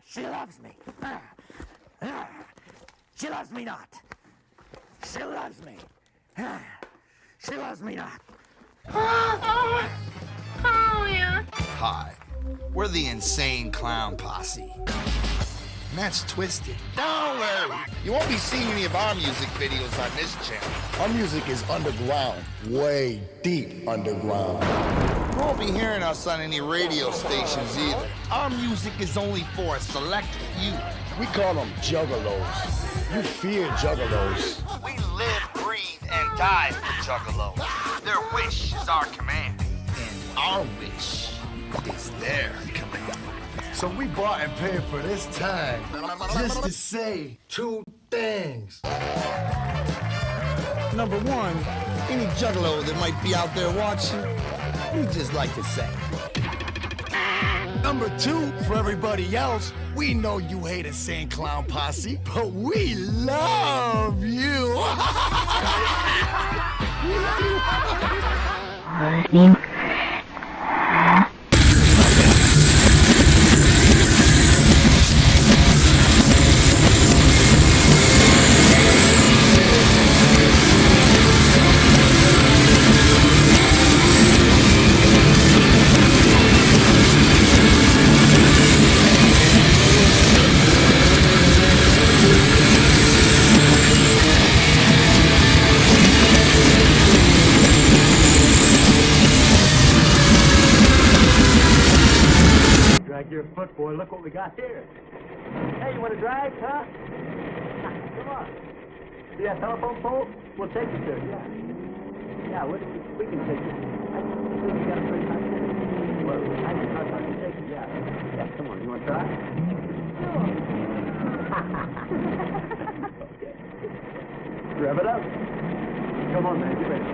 She loves me. She loves me not. She loves me. She loves me not. Oh, yeah. Hi, we're the Insane Clown Posse. And that's Twisted. Don't worry, you won't be seeing any of our music videos on this channel. Our music is underground, way deep underground. You won't be hearing us on any radio stations either. Our music is only for a select few. We call them juggalos. You fear juggalos. We live, breathe, and die for juggalos. Their wish is our command, and our wish is their command. So we bought and paid for this time just to say two things. Number one, any juggalo that might be out there watching, we just like to say. Number two, for everybody else, we know you hate Insane Clown Posse, but we love you. Drag your foot, boy. Look what we got here. Hey, you want to drag, huh? Come on. See that telephone pole? We'll take you to it, yeah. Yeah, we can take you. I think we got a pretty nice day. Well, I can take you, yeah. Yeah, come on. You want to try? Sure. Okay. Rev it up. Come on, man. Get ready.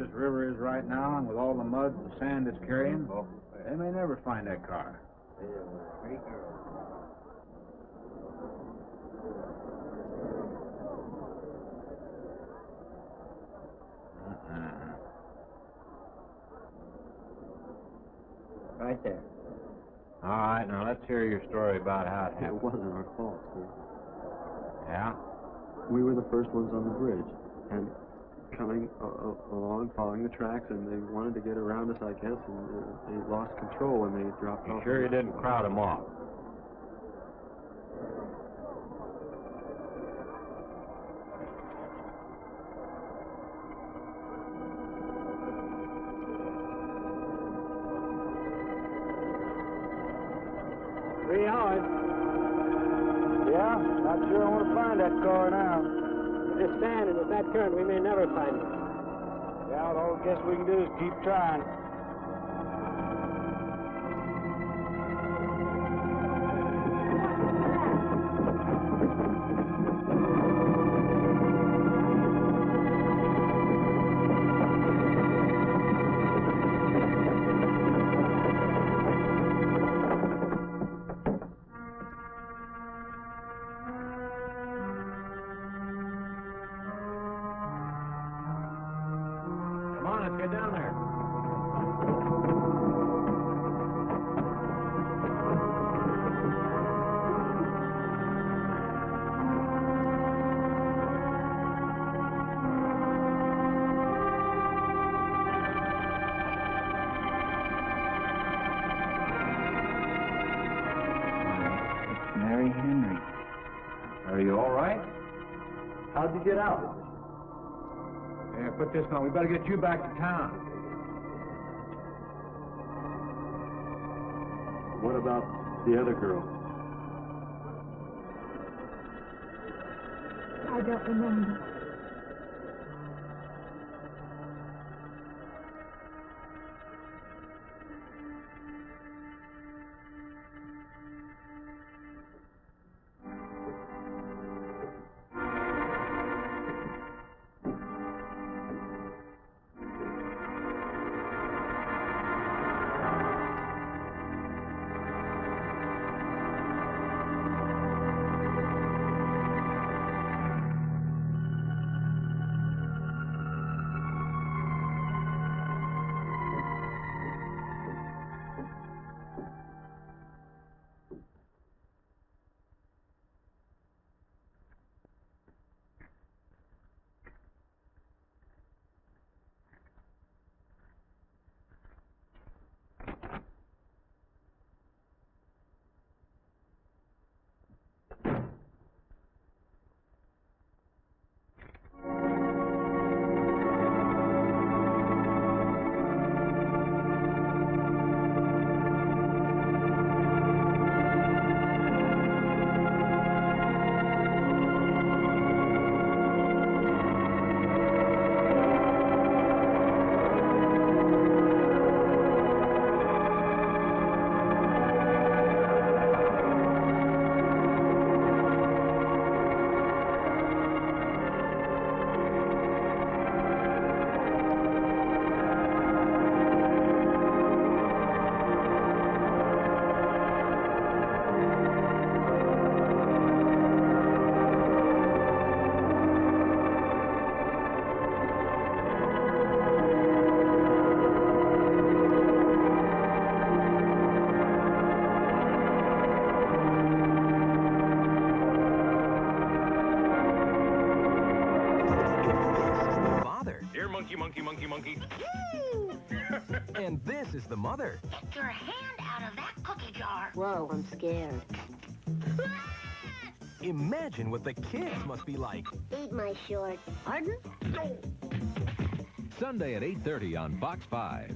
this river is right now, and with all the mud and sand it's carrying, they may never find that car. Right there. All right, now let's hear your story about how it It happened. wasn't our fault, sir. Yeah? We were the first ones on the bridge, and coming along, following the tracks, and they wanted to get around us, I guess, and they lost control when they dropped You off. sure you didn't crowd them off? Yeah, not sure I want to find that car now. Just standing with that current, we may never find it. Yeah, all I guess we can do is keep trying. Come on, let's get down there. It's Mary Henry. Are you all right? How'd you get out? Yeah, put this on. We better get you back to town. What about the other girl? I don't remember. monkey. And this is the mother. Get your hand out of that cookie jar. Whoa, I'm scared. Imagine what the kids must be like. Eat my shorts. Pardon? Sunday at 8:30 on Fox 5.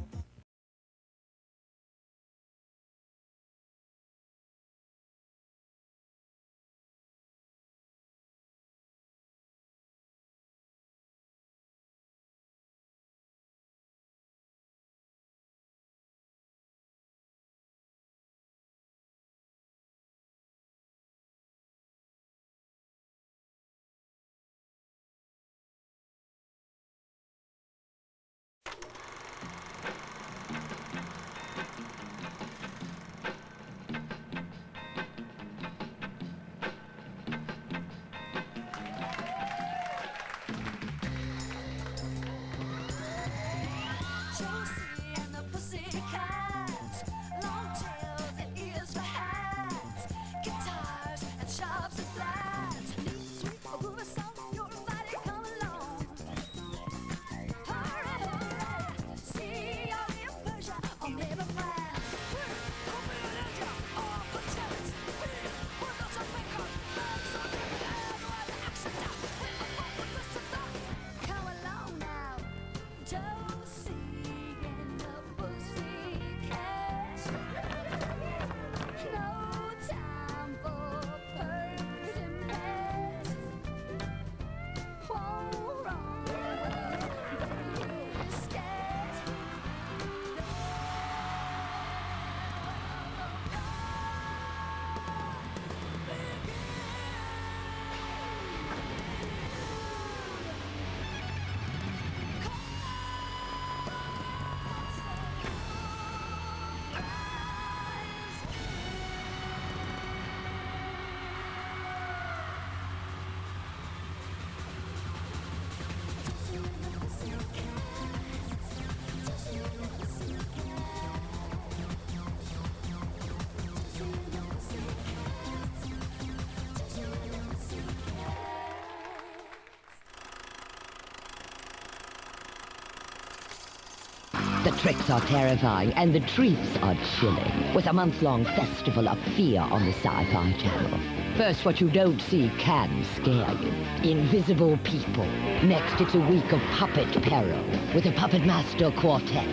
The tricks are terrifying and the treats are chilling. With a month-long festival of fear on the Sci-Fi Channel. First, what you don't see can scare you. Invisible people. Next, it's a week of puppet peril with a puppet master quartet.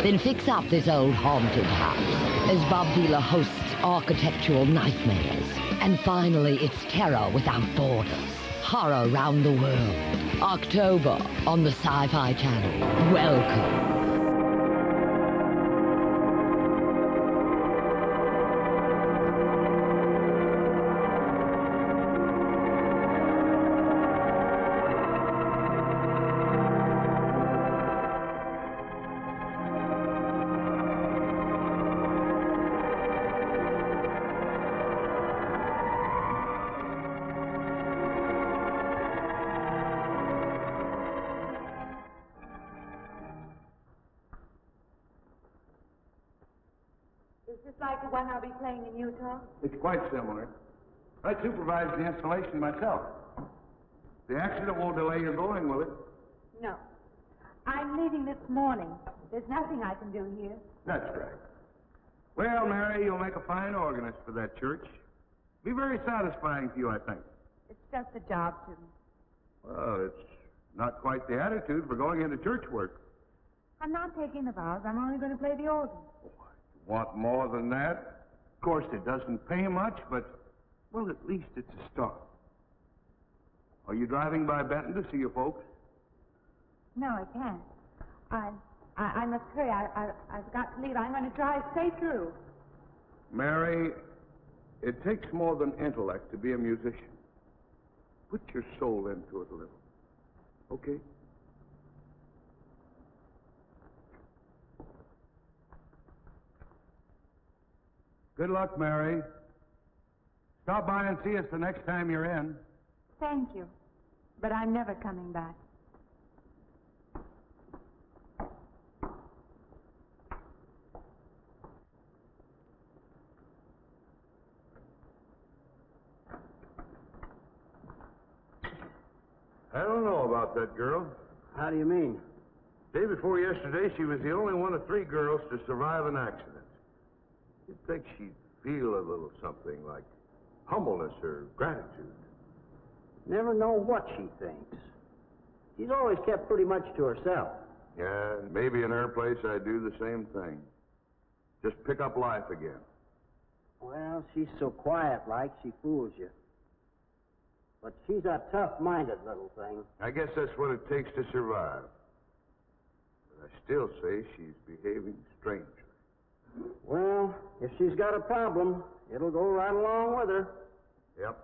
Then fix up this old haunted house as Bob Vila hosts architectural nightmares. And finally, it's terror without borders. Horror round the world. October on the Sci-Fi Channel. Welcome. Is this like the one I'll be playing in Utah? It's quite similar. I supervised the installation myself. The accident won't delay your going, will it? No. I'm leaving this morning. There's nothing I can do here. That's right. Well, Mary, you'll make a fine organist for that church. Be very satisfying to you, I think. It's just a job to me. Well, it's not quite the attitude for going into church work. I'm not taking the vows. I'm only going to play the organ. Want more than that? Of course, it doesn't pay much, but, well, at least it's a start. Are you driving by Benton to see your folks? No, I can't. I must hurry. I've got to leave. I'm going to drive straight through. Mary, it takes more than intellect to be a musician. Put your soul into it a little. Okay? Good luck, Mary. Stop by and see us the next time you're in. Thank you. But I'm never coming back. I don't know about that girl. How do you mean? Day before yesterday, she was the only one of 3 girls to survive an accident. You'd think she'd feel a little something like humbleness or gratitude. Never know what she thinks. She's always kept pretty much to herself. Yeah, maybe in her place I'd do the same thing. Just pick up life again. Well, she's so quiet-like, she fools you. But she's a tough-minded little thing. I guess that's what it takes to survive. But I still say she's behaving strangely. Well, if she's got a problem, it'll go right along with her. Yep.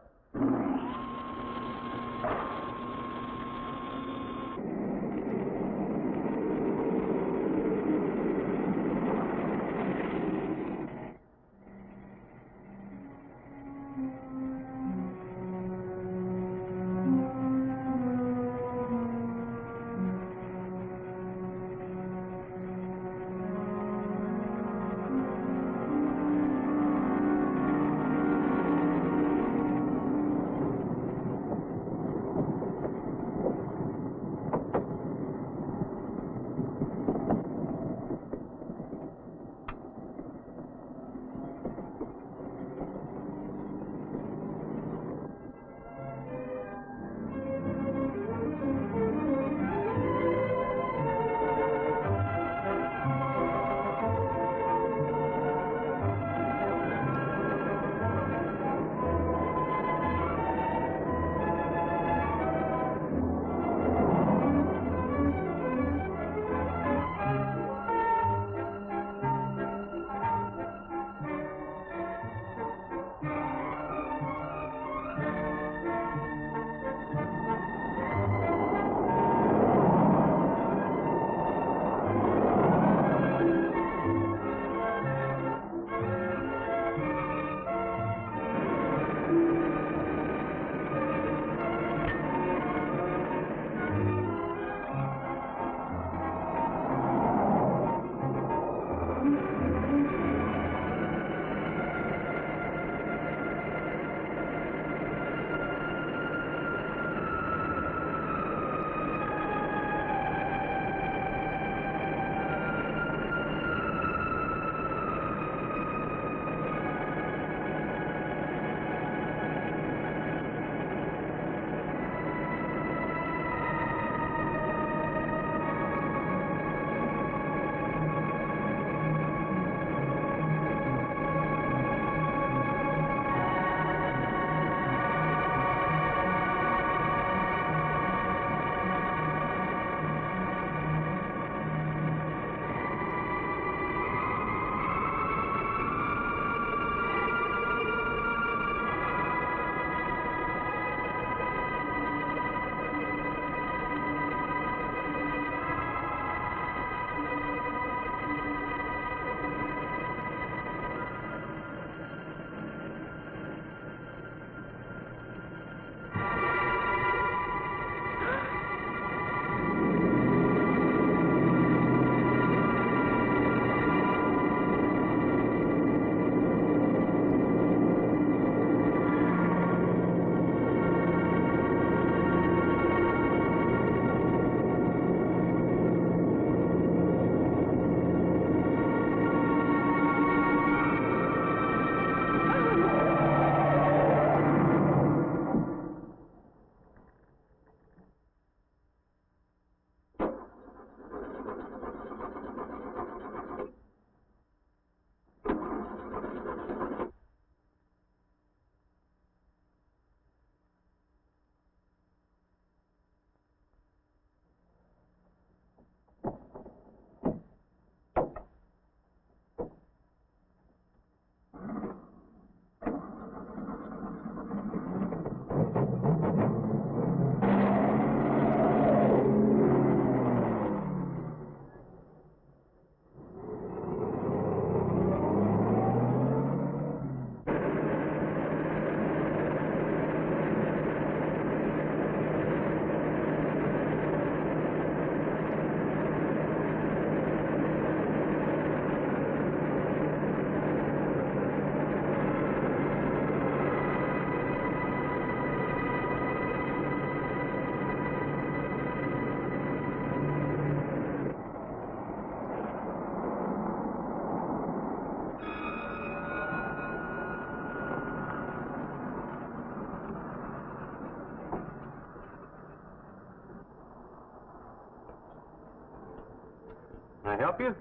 I help you?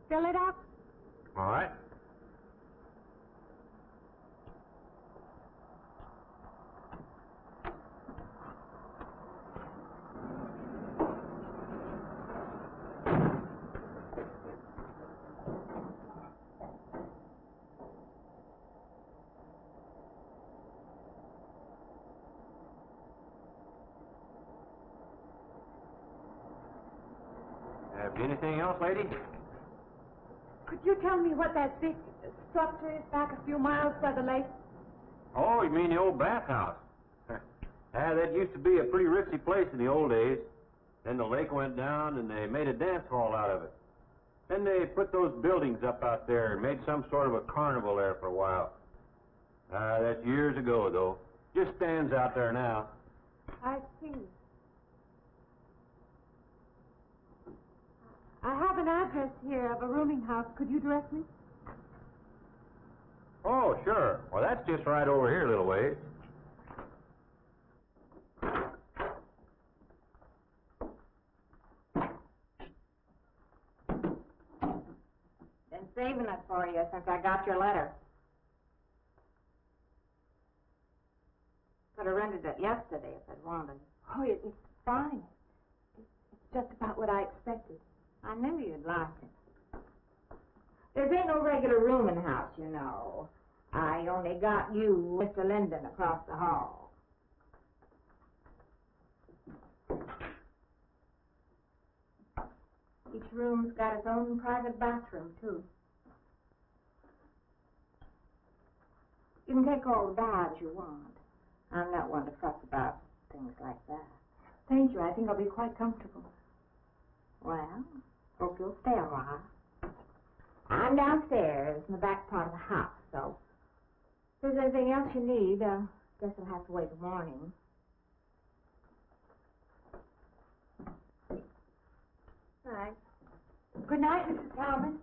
Fill it up. All right. Anything else, lady? Could you tell me what that big structure is back a few miles by the lake? Oh, you mean the old bathhouse? That used to be a pretty ritzy place in the old days. Then the lake went down and they made a dance hall out of it. Then they put those buildings up out there and made some sort of a carnival there for a while. That's years ago, though. Just stands out there now. I see. I have an address here of a rooming house. Could you direct me? Oh, sure. Well, that's just right over here a little ways. Been saving it for you since I got your letter. Could have rented it yesterday if I'd wanted. Oh, it's fine. It's just about what I expected. I knew you'd like it. There ain't no regular rooming house, you know. I only got you, Mr. Linden, across the hall. Each room's got its own private bathroom, too. You can take all the baths you want. I'm not one to fuss about things like that. Thank you. I think I'll be quite comfortable. Well, hope you'll stay a while. I'm downstairs in the back part of the house, so if there's anything else you need, guess I'll have to wait till morning. All right. Good night, Mrs. Talman.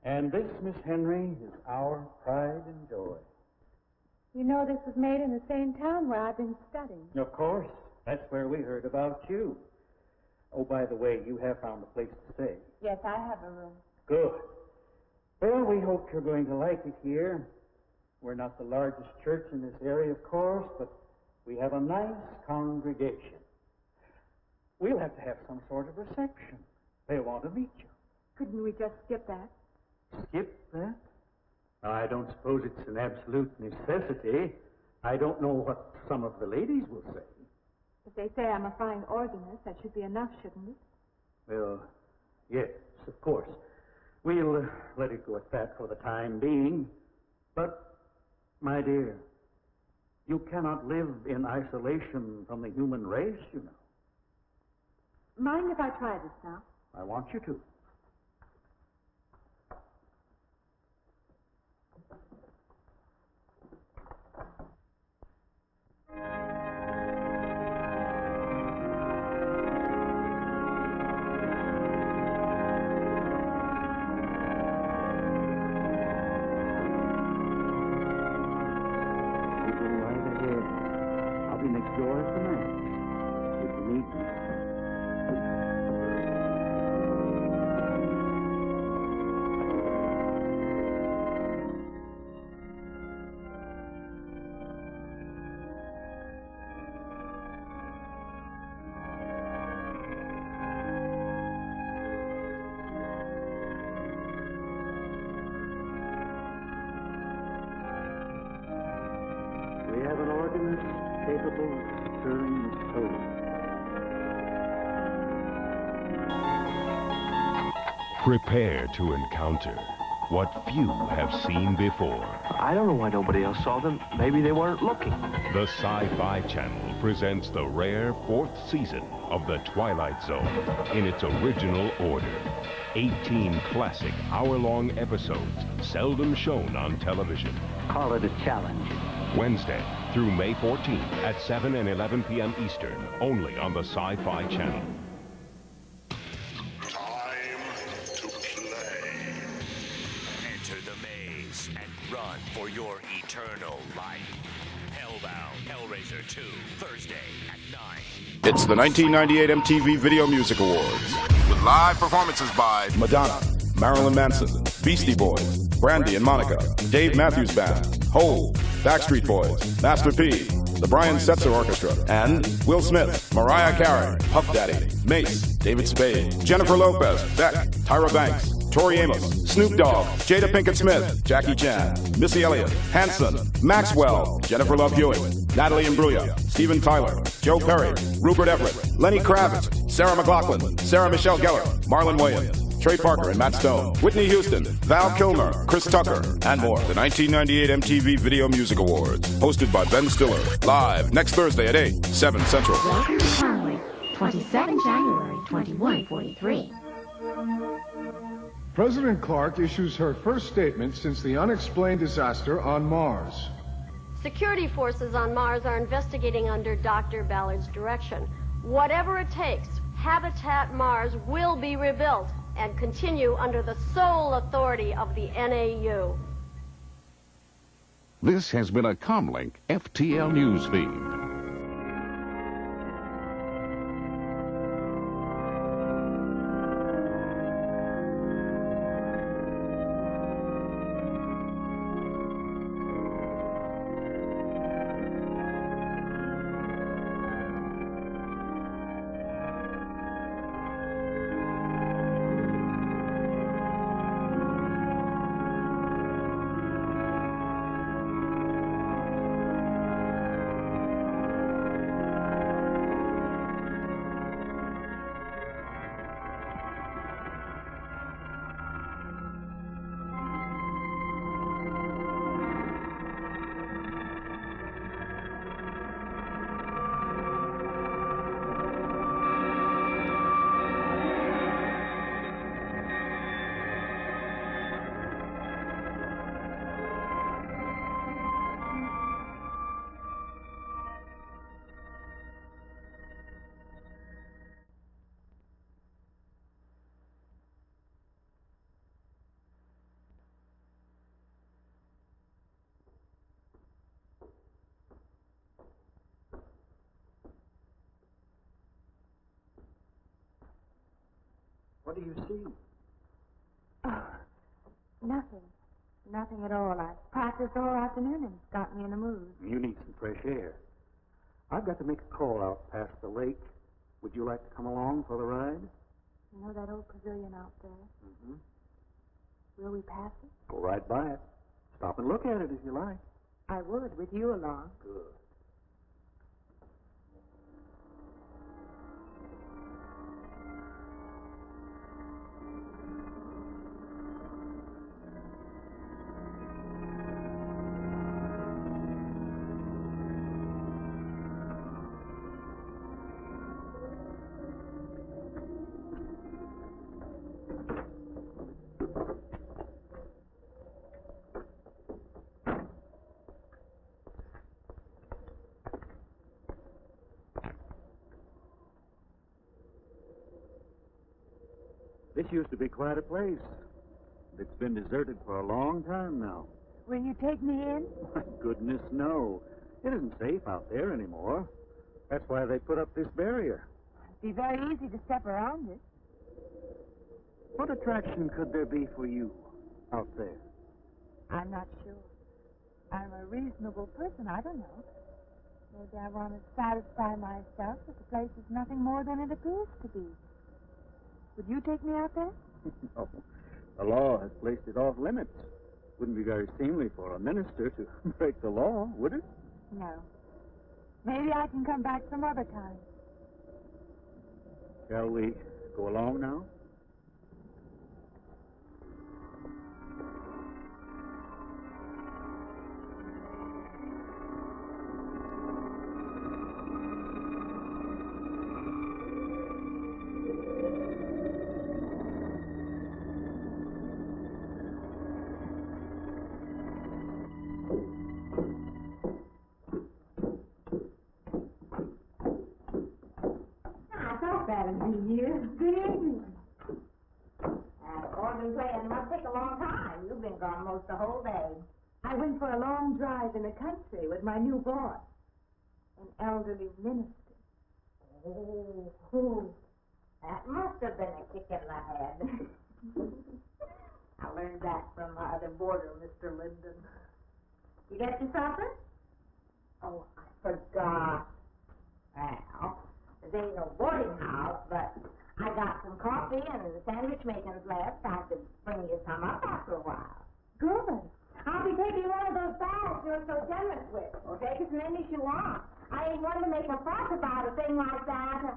And this, Miss Henry, is our pride and joy. You know this was made in the same town where I've been studying. Of course. That's where we heard about you. Oh, by the way, you have found a place to stay. Yes, I have a room. Good. Well, we hope you're going to like it here. We're not the largest church in this area, of course, but we have a nice congregation. We'll have to have some sort of reception. They'll want to meet you. Couldn't we just skip that? Skip that? I don't suppose it's an absolute necessity. I don't know what some of the ladies will say. If they say I'm a fine organist, that should be enough, shouldn't it? Well, yes, of course. We'll let it go at that for the time being. But, my dear, you cannot live in isolation from the human race, you know. Mind if I try this now? I want you to. I'll be next door tonight. If you need me. have an organist capable of stirring the soul. Prepare to encounter what few have seen before. I don't know why nobody else saw them. Maybe they weren't looking. The Sci-Fi Channel presents the rare 4th season of The Twilight Zone in its original order. 18 classic hour-long episodes seldom shown on television. Call it a challenge. Wednesday through May 14th at 7 and 11 p.m. Eastern, only on the Sci-Fi Channel. Run for your eternal life. Hellbound Hellraiser 2, Thursday at 9. It's the 1998 MTV Video Music Awards. With live performances by Madonna, Marilyn Manson, Beastie Boys, Brandy and Monica, Dave Matthews Band, Hole, Backstreet Boys, Master P, the Brian Setzer Orchestra, and Will Smith, Mariah Carey, Puff Daddy, Mace, David Spade, Jennifer Lopez, Beck, Tyra Banks, Tori Amos, Snoop Dogg, Jada Pinkett Smith, Jackie Chan, Missy Elliott, Hanson, Maxwell, Jennifer Love Hewitt, Natalie Imbruglia, Steven Tyler, Joe Perry, Rupert Everett, Lenny Kravitz, Sarah McLachlan, Sarah Michelle Gellar, Marlon Wayans, Trey Parker and Matt Stone, Whitney Houston, Val Kilmer, Chris Tucker, and more. The 1998 MTV Video Music Awards, hosted by Ben Stiller, live next Thursday at 8, 7 Central. Welcome to Conway, 27 January 2143. President Clark issues her first statement since the unexplained disaster on Mars. Security forces on Mars are investigating under Dr. Ballard's direction. Whatever it takes, Habitat Mars will be rebuilt and continue under the sole authority of the NAU. This has been a Comlink FTL News feed. What do you see? Oh, nothing. Nothing at all. I've practiced all afternoon and it's got me in the mood. You need some fresh air. I've got to make a call out past the lake. Would you like to come along for the ride? You know that old pavilion out there? Mm-hmm. Will we pass it? Go right by it. Stop and look at it if you like. I would, with you along. Good. This used to be quite a place. It's been deserted for a long time now. Will you take me in? My goodness, no. It isn't safe out there anymore. That's why they put up this barrier. It'd be very easy to step around it. What attraction could there be for you out there? I'm not sure. I'm a reasonable person. I don't know. Maybe I want to satisfy myself that the place is nothing more than it appears to be. Would you take me out there? No. The law has placed it off limits. Wouldn't be very seemly for a minister to break the law, would it? No. Maybe I can come back some other time. Shall we go along now? That'll be you. Good evening. Organ playing must take a long time. You've been gone most the whole day. I went for a long drive in the country with my new boss, an elderly minister. Oh, that must have been a kick in the head. I learned that from my other boarder, Mr. Linden. You get your supper? Oh, I forgot. Well, there ain't no boarding house, but I got some coffee and the sandwich makings left. I could bring you some up after a while. Good. I'll be taking one of those baths you're so generous with. Well, take as many as you want. I ain't one to make a fuss about a thing like that.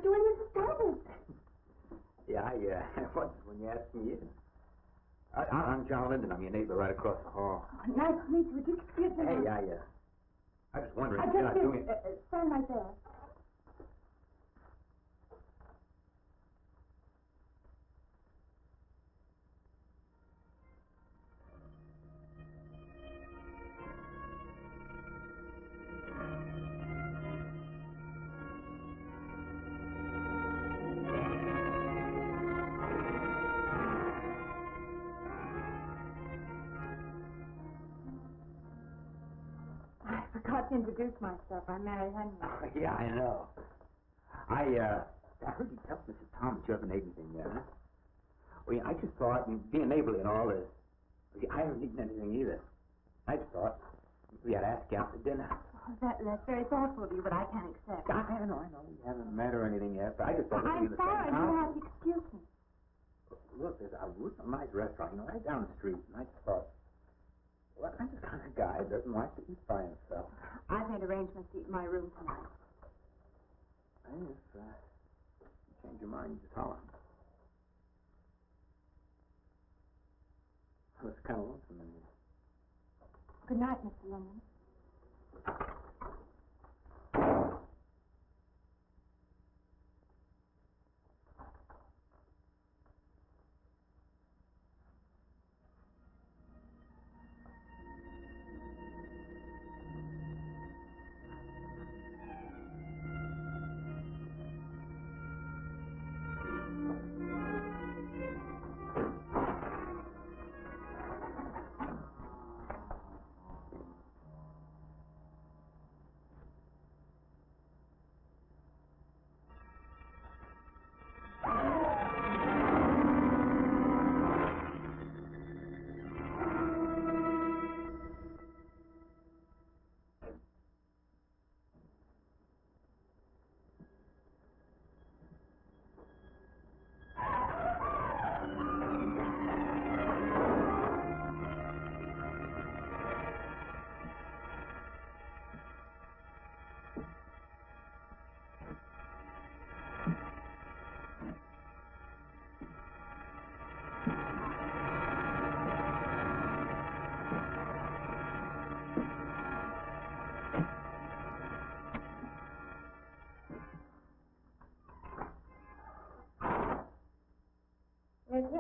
Doing this started. Yeah, I was when you asked me in. I'm John Linden. I'm your neighbor right across the hall. Oh, nice to meet you. Would you excuse me? Hey, I was wondering I if you're not just doing... stand right there. I forgot to introduce myself. I'm Mary Henry. Yeah, I know. I heard you tell Mrs. Thomas you haven't ate anything yet, huh? Well, yeah, I just thought, being neighborly and all this, I haven't eaten anything either. I just thought we had to ask you out to dinner. Oh, that's very thoughtful of you, but I can't accept. I know. We haven't met or anything yet, but I just thought... I'm sorry. You'll have to excuse me. Look, there's a nice restaurant, right down the street, and I just thought, well, I'm the kind of guy that doesn't like to eat by himself. I've made arrangements to eat in my room tonight. Hey, if you change your mind, you just holler. I was kind of lonesome in here. Good night, Mr. Linden.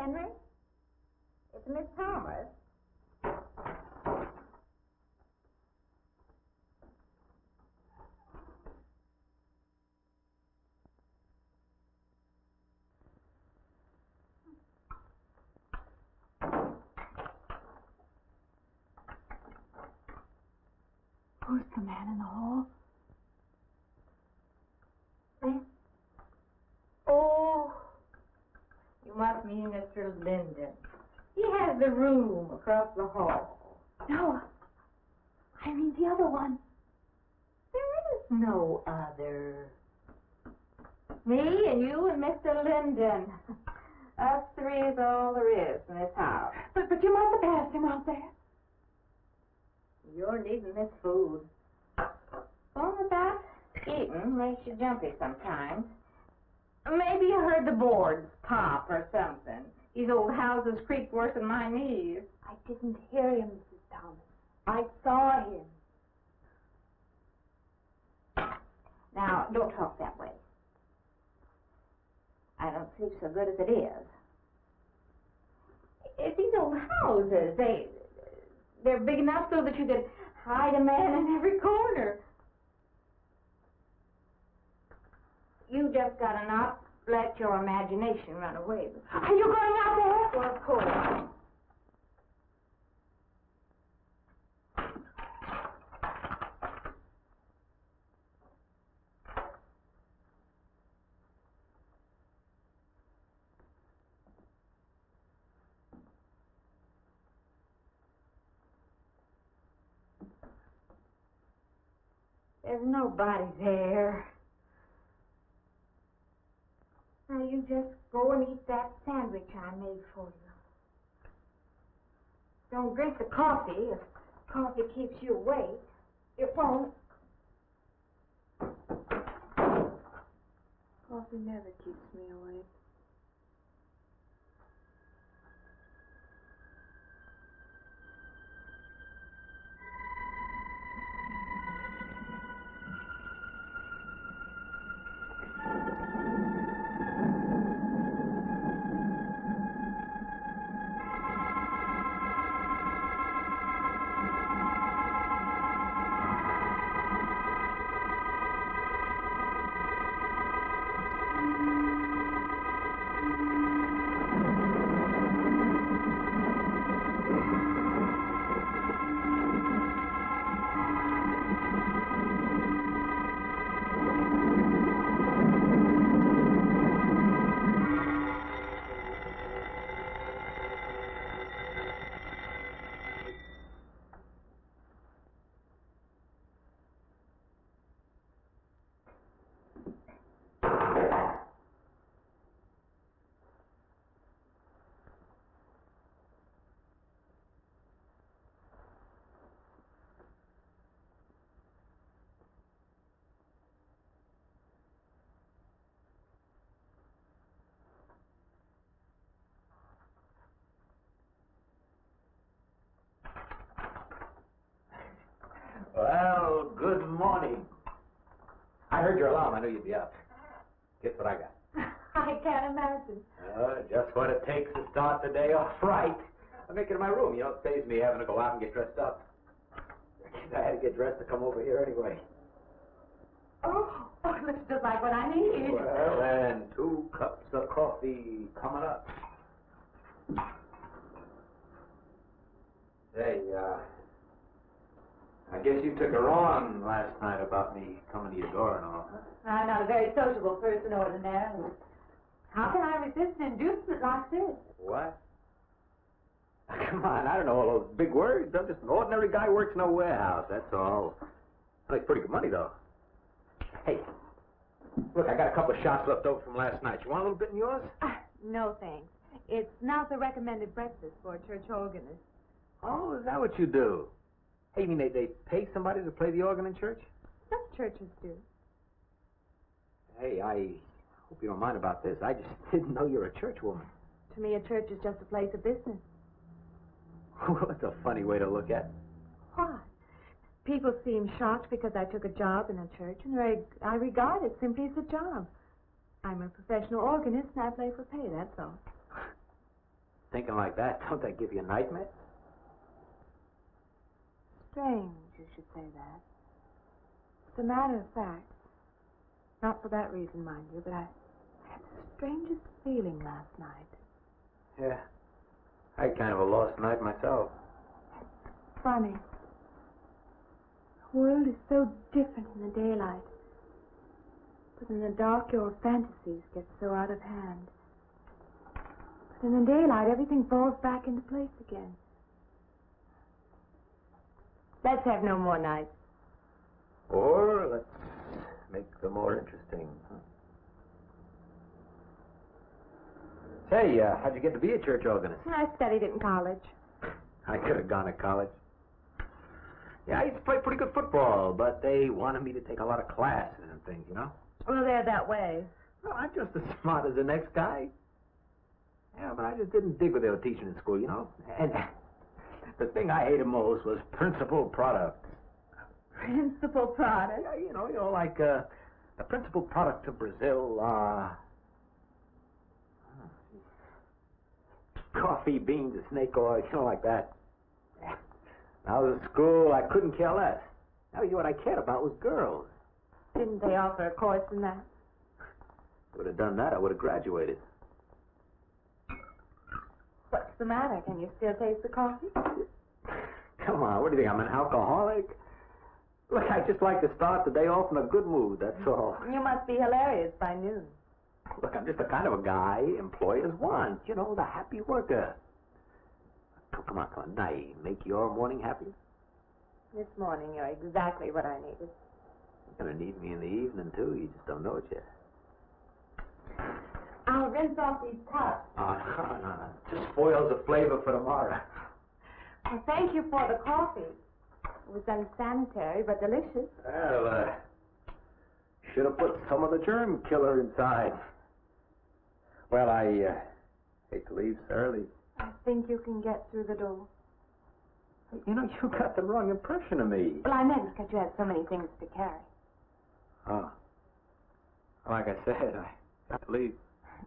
Henry? It's Miss Thomas. Who's the man in the hall? Oh, you must mean Mr. Linden. He has the room across the hall. No, I mean the other one. There is no other. Me and you and Mr. Linden. Us three is all there is in this house. But you must have passed him out there. You're needing this food. All about eating makes you jumpy sometimes. Maybe you heard the boards pop or something. These old houses creak worse than my knees. I didn't hear him, Mrs. Thomas. I saw him. Now, don't talk that way. I don't sleep so good as it is. It's these old houses. They're big enough so that you could hide a man in every corner. You just gotta not let your imagination run away with you. Are you going out there? Well, of course. There's nobody there. Now you just go and eat that sandwich I made for you. Don't drink the coffee. If coffee keeps you awake, it won't. Coffee never keeps me awake. Well, good morning. I heard your alarm. I knew you'd be up. Guess what I got? I can't imagine. Just what it takes to start the day off right. I make it in my room. You know, it saves me having to go out and get dressed up. I had to get dressed to come over here anyway. Oh, it looks just like what I need. Well, and 2 cups of coffee coming up. Hey, I guess you took her on last night about me coming to your door and all, huh? I'm not a very sociable person ordinarily. How can I resist an inducement like this? What? Come on, I don't know all those big words. I'm just an ordinary guy who works in a warehouse, that's all. I make pretty good money, though. Hey, look, I got a couple of shots left over from last night. You want a little bit in yours? No, thanks. It's not the recommended breakfast for a church organist. Oh, is that what you do? Hey, you mean they pay somebody to play the organ in church? Some churches do. Hey, I hope you don't mind about this. I just didn't know you're a church woman. To me, a church is just a place of business. That's a funny way to look at it. Why? People seem shocked because I took a job in a church, and I regard it simply as a job. I'm a professional organist, and I play for pay, that's all. Thinking like that, don't that give you a nightmare? Strange you should say that. As a matter of fact, not for that reason, mind you, but I had the strangest feeling last night. Yeah. I had kind of a lost night myself. Funny. The world is so different in the daylight. But in the dark, your fantasies get so out of hand. But in the daylight, everything falls back into place again. Let's have no more nights. Or let's make them more interesting. Say, how'd you get to be a church organist? I studied it in college. I could have gone to college. Yeah, I used to play pretty good football, but they wanted me to take a lot of classes and things, you know? Well, they're that way. Well, I'm just as smart as the next guy. Yeah, but I just didn't dig what they were teaching in school, you know? And the thing I hated most was principal products. Principal product? Yeah, you know, like the principal product of Brazil, coffee, beans, and snake oil, you know, like that. Yeah. When I was at school, I couldn't care less. Now, you know what I cared about was girls. Didn't they offer a course in that? If I would have done that, I would have graduated. What's the matter? Can you still taste the coffee? Come on, what do you think, I'm an alcoholic? Look, I just like to start the day off in a good mood, that's all. You must be hilarious by noon. Look, I'm just the kind of a guy employers want. You know, the happy worker. Oh, come on, now you make your morning happy? This morning, you're exactly what I needed. You're going to need me in the evening, too. You just don't know it yet. I'll rinse off these cups. No. Just spoils the flavor for tomorrow. Well, thank you for the coffee. It was unsanitary, but delicious. Well, should have put some of the germ killer inside. Well, I hate to leave so early. I think you can get through the door. You know, you got the wrong impression of me. Well, I meant because you had so many things to carry. Oh. Like I said, I got to leave.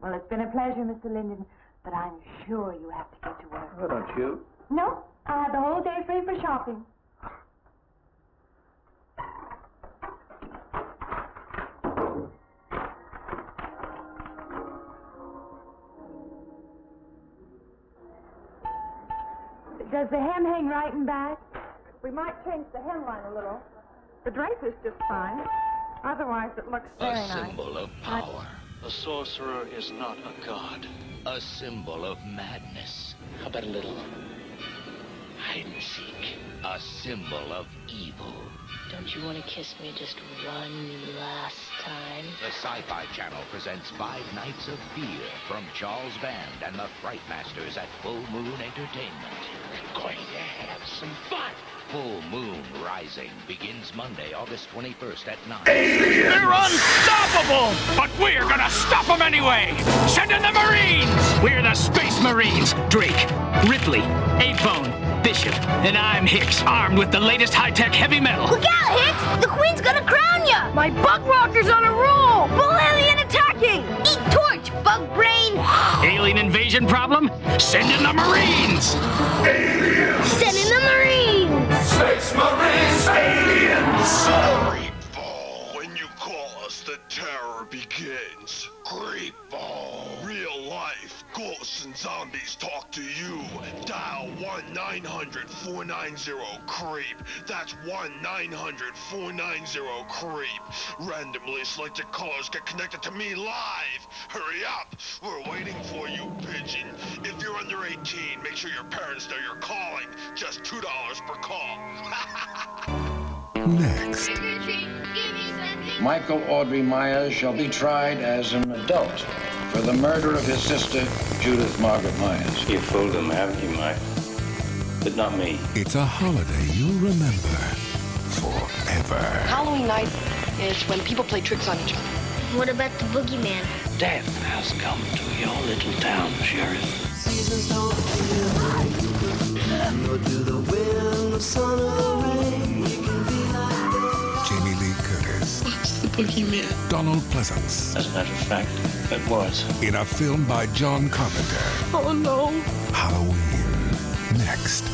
Well, it's been a pleasure, Mr. Linden, but I'm sure you have to get to work. Oh, don't you? No, I have the whole day free for shopping. Does the hem hang right and back? We might change the hemline a little. The drape is just fine. Otherwise, it looks very nice. A symbol of power. A sorcerer is not a god. A symbol of madness. How about a little hide and seek? A symbol of evil. Don't you want to kiss me just one last time? The Sci-Fi Channel presents 5 Nights of Fear from Charles Band and the Fright Masters at Full Moon Entertainment. We're going to have some fun. Full Moon Rising begins Monday, August 21st at 9. They're unstoppable! But we're gonna stop them anyway! Send in the Marines! We're the Space Marines. Drake, Ripley, 8-Bone, Bishop, and I'm Hicks, armed with the latest high-tech heavy metal. Look out, Hicks! The Queen's gonna crown ya! My bug rocker's on a roll! Bull alien attacking! Eat torch, bug brain! Alien invasion problem? Send in the Marines! Aliens! Send in the Marines! Space Marines! Aliens! Creepball. When you call us, the terror begins. Creepball. Real life. Ghosts and zombies talk to you. Dial 1-900-490-CREEP. That's 1-900-490-CREEP. Randomly selected callers get connected to me live. Hurry up. We're waiting for you, pigeon. If you're under 18, make sure your parents know you're calling. Just $2 per call. Next. Michael Audrey Myers shall be tried as an adult for the murder of his sister, Judith Margaret Myers. You fooled him, haven't you, Mike? But not me. It's a holiday you'll remember forever. Halloween night is when people play tricks on each other. What about the boogeyman? Death has come to your little town, Sheriff. Seasons don't feel like you nor do the wind, the sun, or the rain. You can be like this. Jamie Lee Curtis. What's the put him in? Donald Pleasance. As a matter of fact, it was. In a film by John Carpenter. Oh, no. Halloween. Next.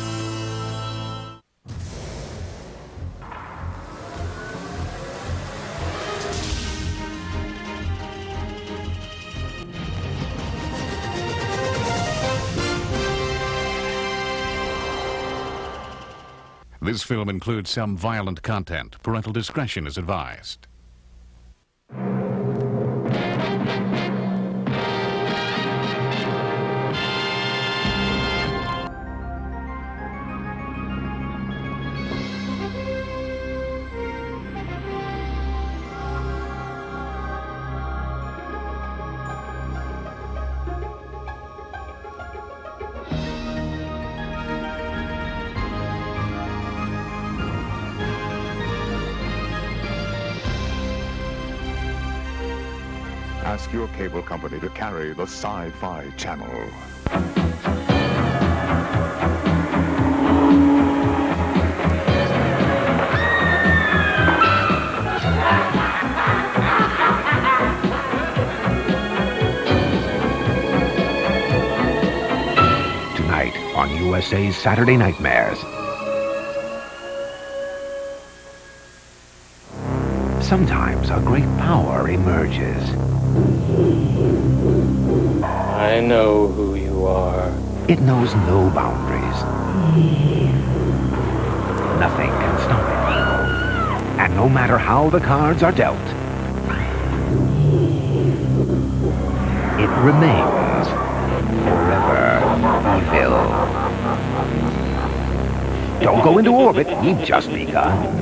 This film includes some violent content. Parental discretion is advised. Ask your cable company to carry the Sci-Fi Channel. Tonight on USA's Saturday Nightmares. Sometimes a great power emerges. I know who you are. It knows no boundaries. Nothing can stop it. And no matter how the cards are dealt, it remains forever evil. Don't go into orbit. We've just begun.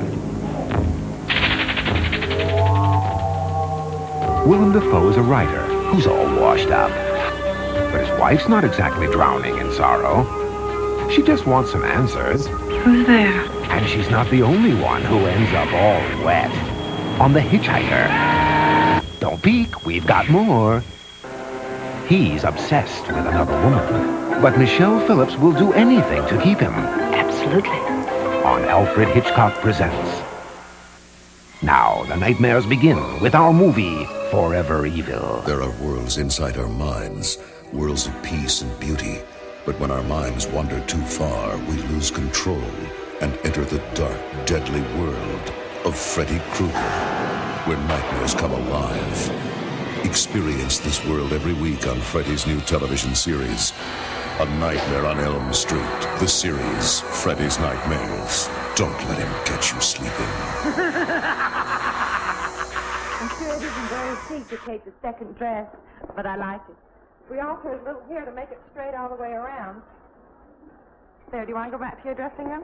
Willem Dafoe is a writer who's all washed up. But his wife's not exactly drowning in sorrow. She just wants some answers. Who's there? And she's not the only one who ends up all wet. On The Hitchhiker. Don't peek, we've got more. He's obsessed with another woman. But Michelle Phillips will do anything to keep him. Absolutely. On Alfred Hitchcock Presents. Now, the nightmares begin with our movie, Forever Evil. There are worlds inside our minds, worlds of peace and beauty. But when our minds wander too far, we lose control and enter the dark, deadly world of Freddy Krueger, where nightmares come alive. Experience this world every week on Freddy's new television series, A Nightmare on Elm Street. The series, Freddy's Nightmares. Don't let him catch you sleeping. I'm sure it isn't very chic to take the second dress, but I like it. We alter a little here to make it straight all the way around. There, do you want to go back to your dressing room?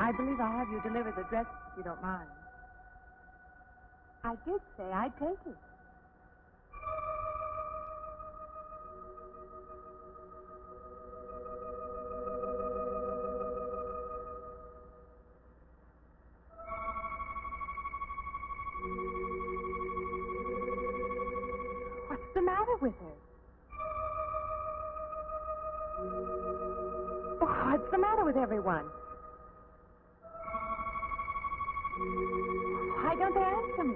I believe I'll have you deliver the dress if you don't mind. I did say I'd take it. What's the matter with her? What's the matter with everyone? Why don't they answer me?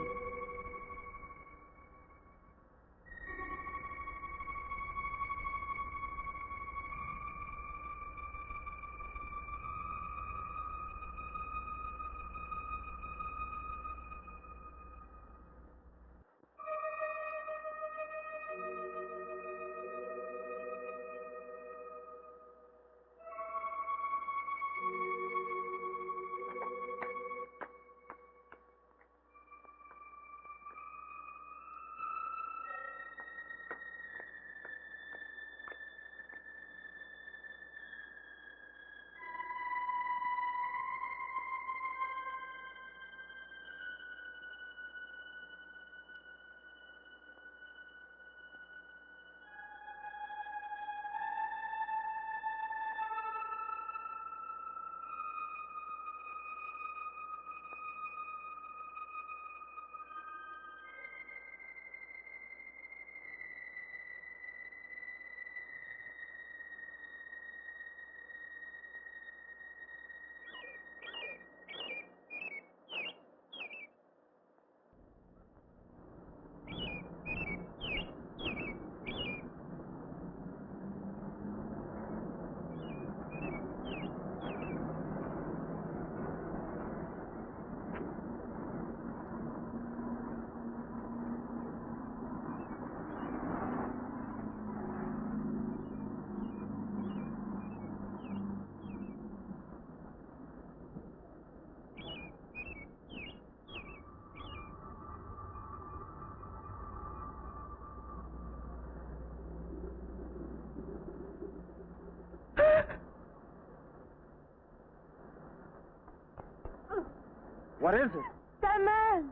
What is it? That man!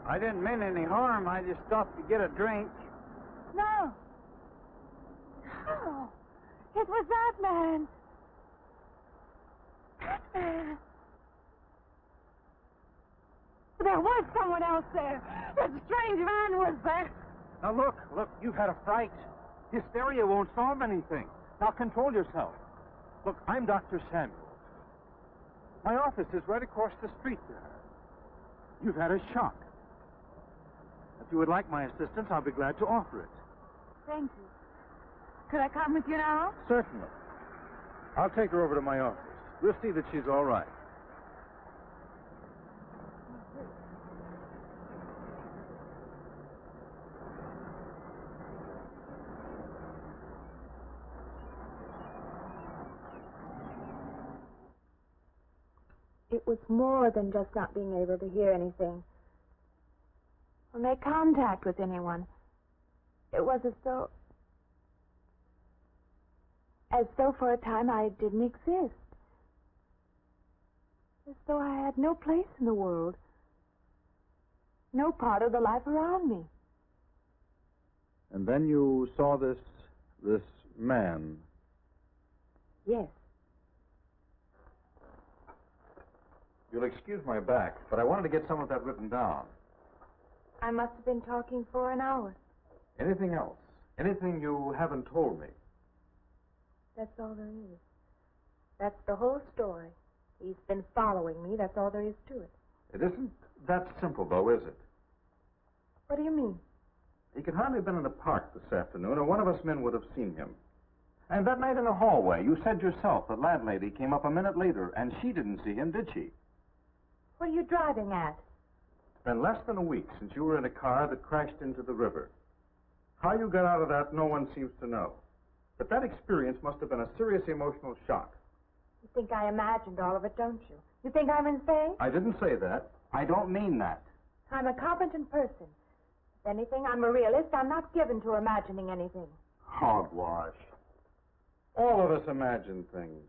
I didn't mean any harm. I just stopped to get a drink. No. Oh, it was that man. That man. There was someone else there. That strange man was there. Now look, you've had a fright. Hysteria won't solve anything. Now control yourself. Look, I'm Dr. Samuel. My office is right across the street there. You've had a shock. If you would like my assistance, I'll be glad to offer it. Thank you. Could I come with you now? Certainly. I'll take her over to my office. We'll see that she's all right. It was more than just not being able to hear anything or make contact with anyone. It was as though for a time I didn't exist. As though I had no place in the world. No part of the life around me. And then you saw this man. Yes. You'll excuse my back, but I wanted to get some of that written down. I must have been talking for an hour. Anything else? Anything you haven't told me? That's all there is. That's the whole story. He's been following me. That's all there is to it. It isn't that simple, though, is it? What do you mean? He could hardly have been in the park this afternoon, or one of us men would have seen him. And that night in the hallway, you said yourself the landlady came up a minute later, and she didn't see him, did she? What are you driving at? It's been less than a week since you were in a car that crashed into the river. How you got out of that, no one seems to know. But that experience must have been a serious emotional shock. You think I imagined all of it, don't you? You think I'm insane? I didn't say that. I don't mean that. I'm a competent person. If anything, I'm a realist. I'm not given to imagining anything. Hogwash. All of us imagine things.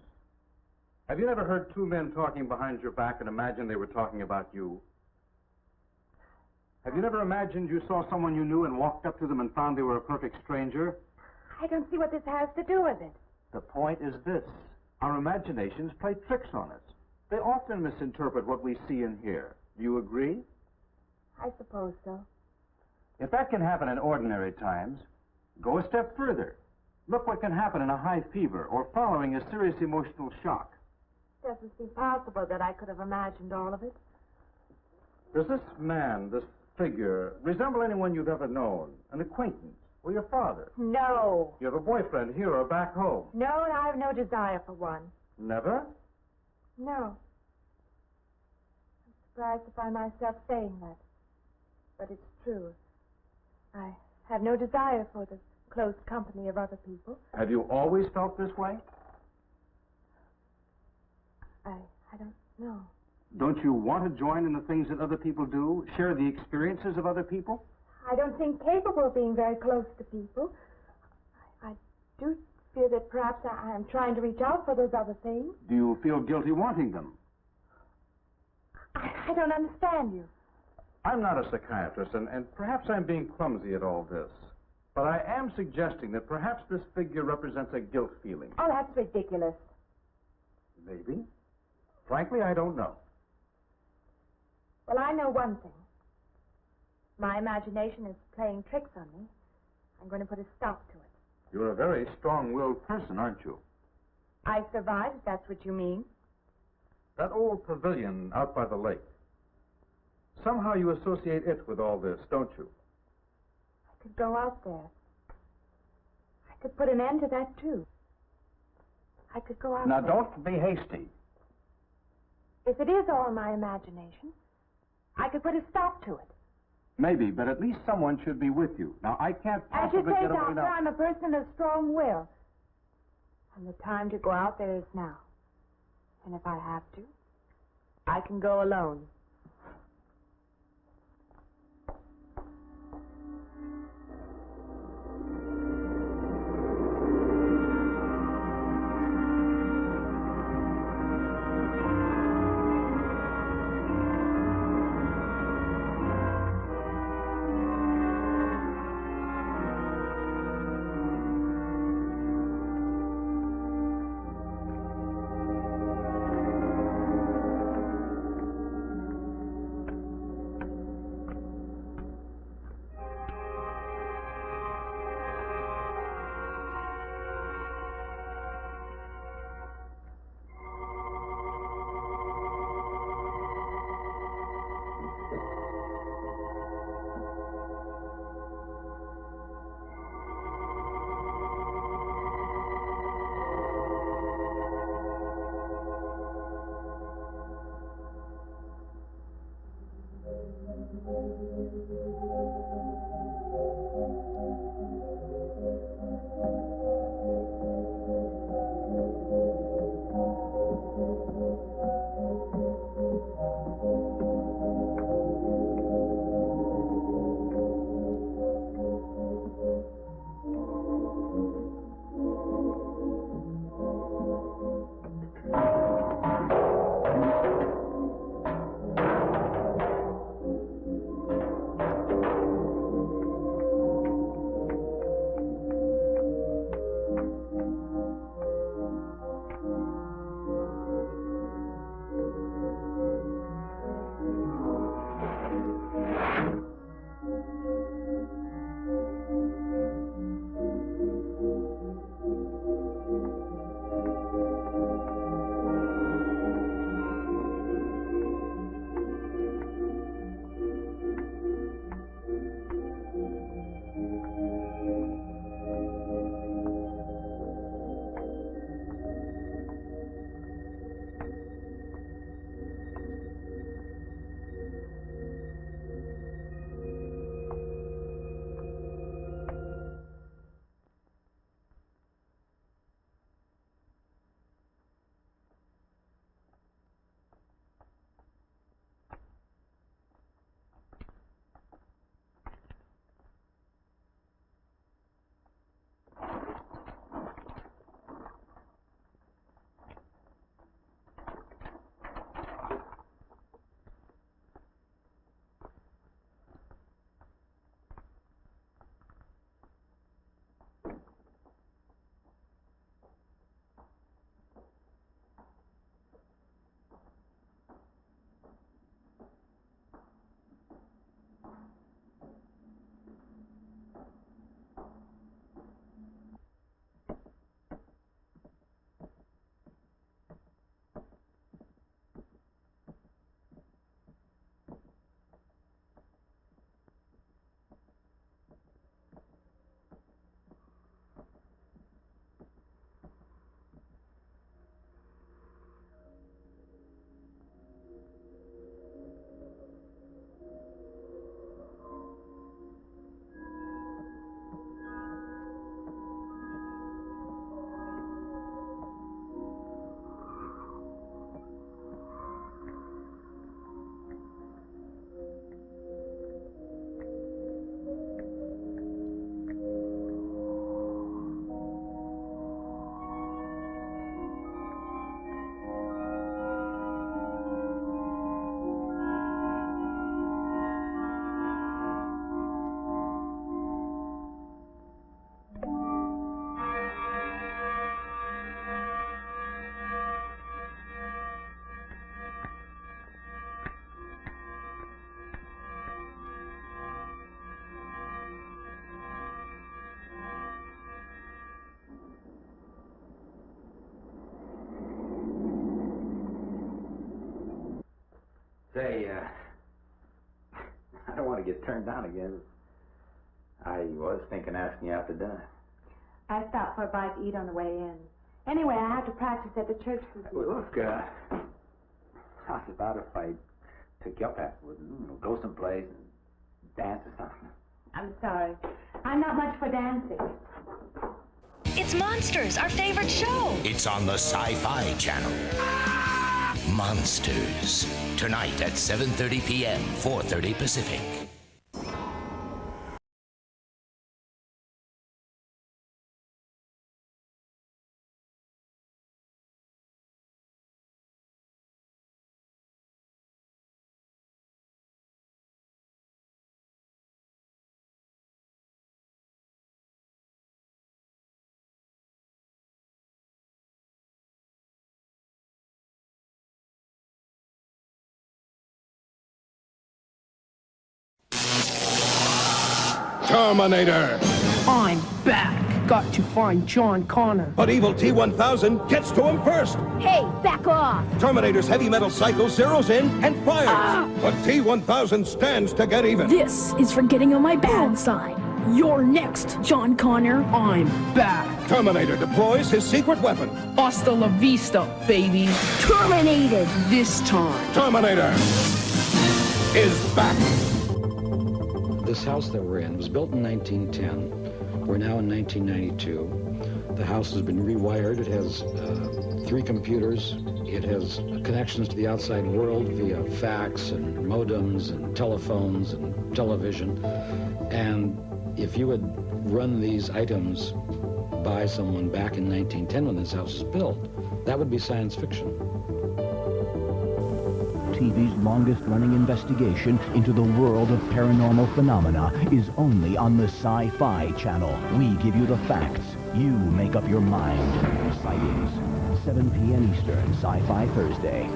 Have you never heard two men talking behind your back and imagined they were talking about you? Have you never imagined you saw someone you knew and walked up to them and found they were a perfect stranger? I don't see what this has to do with it. The point is this. Our imaginations play tricks on us. They often misinterpret what we see and hear. Do you agree? I suppose so. If that can happen in ordinary times, go a step further. Look what can happen in a high fever or following a serious emotional shock. It doesn't seem possible that I could have imagined all of it. Does this man, this figure, resemble anyone you've ever known? An acquaintance? Or your father? No. You have a boyfriend here or back home? No, I have no desire for one. Never? No. I'm surprised to find myself saying that. But it's true. I have no desire for the close company of other people. Have you always felt this way? I don't know. Don't you want to join in the things that other people do? Share the experiences of other people? I don't think capable of being very close to people. I do feel that perhaps I am trying to reach out for those other things. Do you feel guilty wanting them? I don't understand you. I'm not a psychiatrist, and perhaps I'm being clumsy at all this. But I am suggesting that perhaps this figure represents a guilt feeling. Oh, that's ridiculous. Maybe. Frankly, I don't know. Well, I know one thing. My imagination is playing tricks on me. I'm going to put a stop to it. You're a very strong-willed person, aren't you? I survived, if that's what you mean. That old pavilion out by the lake. Somehow you associate it with all this, don't you? I could go out there. I could put an end to that, too. I could go out Now, there. don't be hasty. If it is all my imagination, I could put a stop to it. Maybe, but at least someone should be with you. Now, I can't As you possibly say, get away Doctor, now. I'm a person of strong will. And the time to go out there is now. And if I have to, I can go alone. Say, I don't want to get turned down again. I was thinking asking you out to dinner. I stopped for a bite to eat on the way in. Anyway, I have to practice at the church this week. Well, look, how's about if I took you up afterwards and go someplace and dance or something? I'm sorry. I'm not much for dancing. It's Monsters, our favorite show. It's on the Sci-Fi Channel. Monsters. Tonight at 7:30 p.m., 4:30 Pacific. Terminator! I'm back. Got to find John Connor. But evil T-1000 gets to him first. Hey, back off. Terminator's heavy metal cycle zeroes in and fires. But T-1000 stands to get even. This is for getting on my bad side. You're next, John Connor. I'm back. Terminator deploys his secret weapon. Hasta la vista, baby. Terminated. This time. Terminator is back. This house that we're in was built in 1910. We're now in 1992. The house has been rewired. It has 3 computers. It has connections to the outside world via fax and modems and telephones and television. And if you had run these items by someone back in 1910 when this house was built, that would be science fiction. TV's longest-running investigation into the world of paranormal phenomena is only on the Sci-Fi Channel. We give you the facts. You make up your mind. Sightings, 7 p.m. Eastern, Sci-Fi Thursday.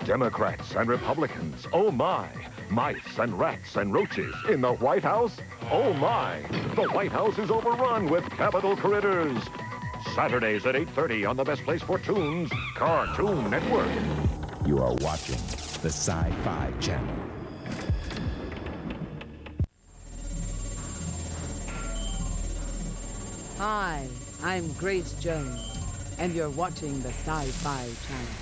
Democrats and Republicans, oh my. Mice and rats and roaches in the White House, oh my. The White House is overrun with capital critters. Saturdays at 8:30 on the best place for tunes, Cartoon Network. You are watching the Sci-Fi Channel. Hi, I'm Grace Jones, and you're watching the Sci-Fi Channel.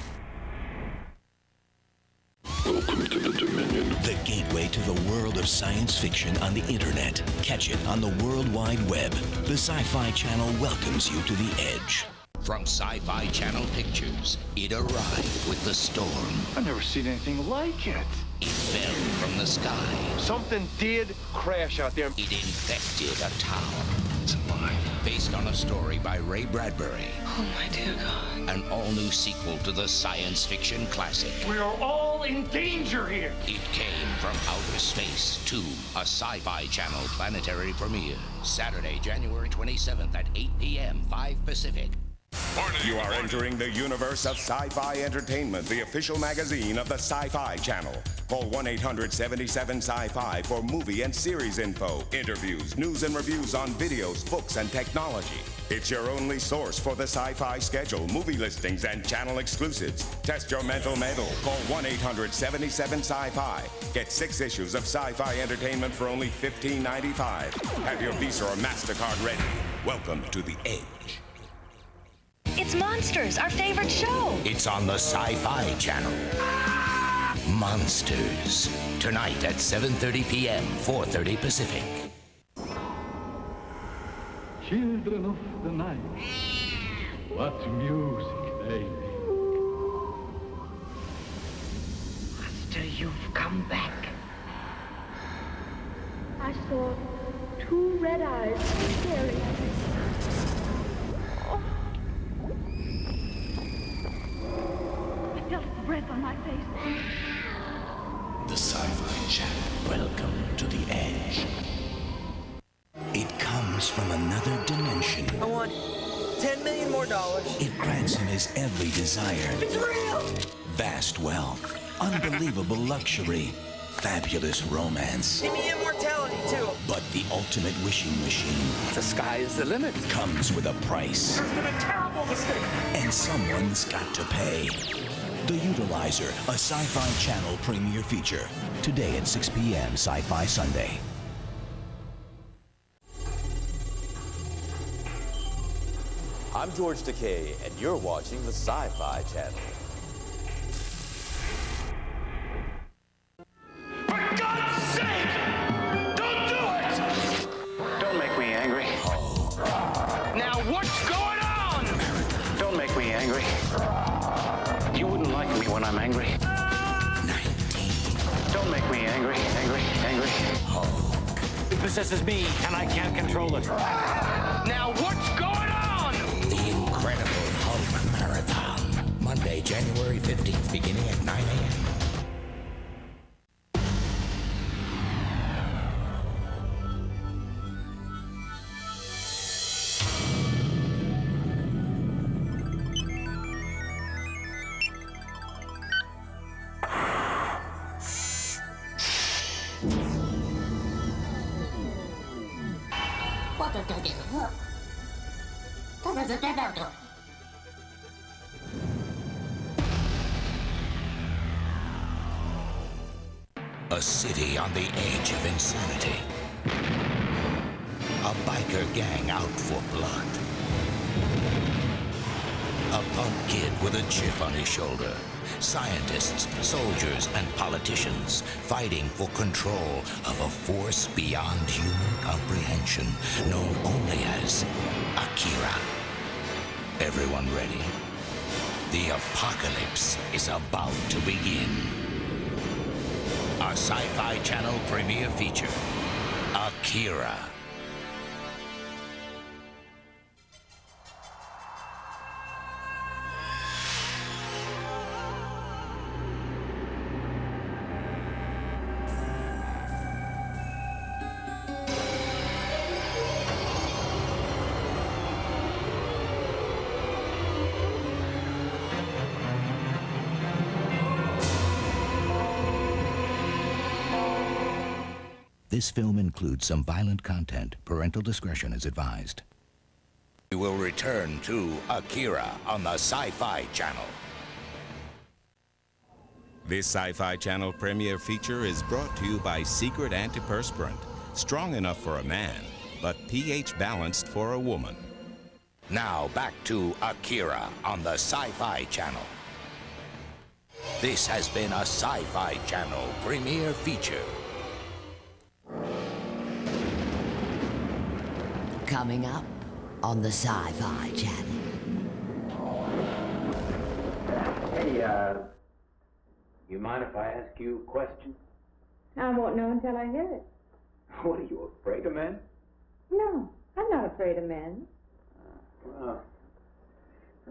Welcome to the Dominion. The gateway to the world of science fiction on the internet. Catch it on the World Wide Web. The Sci-Fi Channel welcomes you to the edge. From Sci-Fi Channel Pictures, it arrived with the storm. I've never seen anything like it. It fell from the sky. Something did crash out there. It infected a town. It's alive. Based on a story by Ray Bradbury. Oh, my dear God. An all-new sequel to the science fiction classic. We are all in danger here. It came from outer space to a Sci-Fi Channel planetary premiere. Saturday, January 27th at 8 p.m., 5 Pacific. You are entering the universe of Sci-Fi Entertainment, the official magazine of the Sci-Fi Channel. Call 1-800-77-SCI-FI for movie and series info, interviews, news and reviews on videos, books, and technology. It's your only source for the sci-fi schedule, movie listings, and channel exclusives. Test your mental metal. Call 1-800-77-SCI-FI. Get 6 issues of Sci-Fi Entertainment for only $15.95. Have your Visa or MasterCard ready. Welcome to the Edge. It's Monsters, our favorite show. It's on the Sci-Fi Channel. Monsters. Tonight at 7:30 p.m., 4:30 Pacific. Children of the night, what music they make. Master, you've come back. I saw 2 red eyes staring at me. I felt breath on my face. The Sci-Fi Channel. Welcome to the Edge. It comes from another dimension. I want $10 million more. It grants him his every desire. It's real! Vast wealth. unbelievable luxury, fabulous romance. Give me immortality, too. But the ultimate wishing machine. The sky is the limit. Comes with a price. There's been a terrible mistake. And someone's got to pay. The Utilizer, a Sci-Fi Channel premiere feature. Today at 6 p.m. Sci-Fi Sunday. I'm George Takei, and you're watching the Sci-Fi Channel. For God's sake! Don't do it! Don't make me angry. Now what's going on? Don't make me angry. You wouldn't like me when I'm angry. 19. Don't make me angry, angry. It possesses me, and I can't control it. Now what's going on? The Incredible Hulk Marathon. Monday, January 15th, beginning at 9 a.m. A city on the edge of insanity. A biker gang out for blood. A punk kid with a chip on his shoulder. Scientists, soldiers, and politicians fighting for control of a force beyond human comprehension, known only as Akira. Everyone ready? The apocalypse is about to begin. Our Sci-Fi Channel premiere feature, Akira. This film includes some violent content. Parental discretion is advised. We will return to Akira on the Sci-Fi Channel. This Sci-Fi Channel premiere feature is brought to you by Secret Antiperspirant. Strong enough for a man, but pH balanced for a woman. Now back to Akira on the Sci-Fi Channel. This has been a Sci-Fi Channel premiere feature. Coming up on the Sci-Fi Channel. Hey, you mind if I ask you a question? I won't know until I hear it. What, are you afraid of men? No, I'm not afraid of men. Well,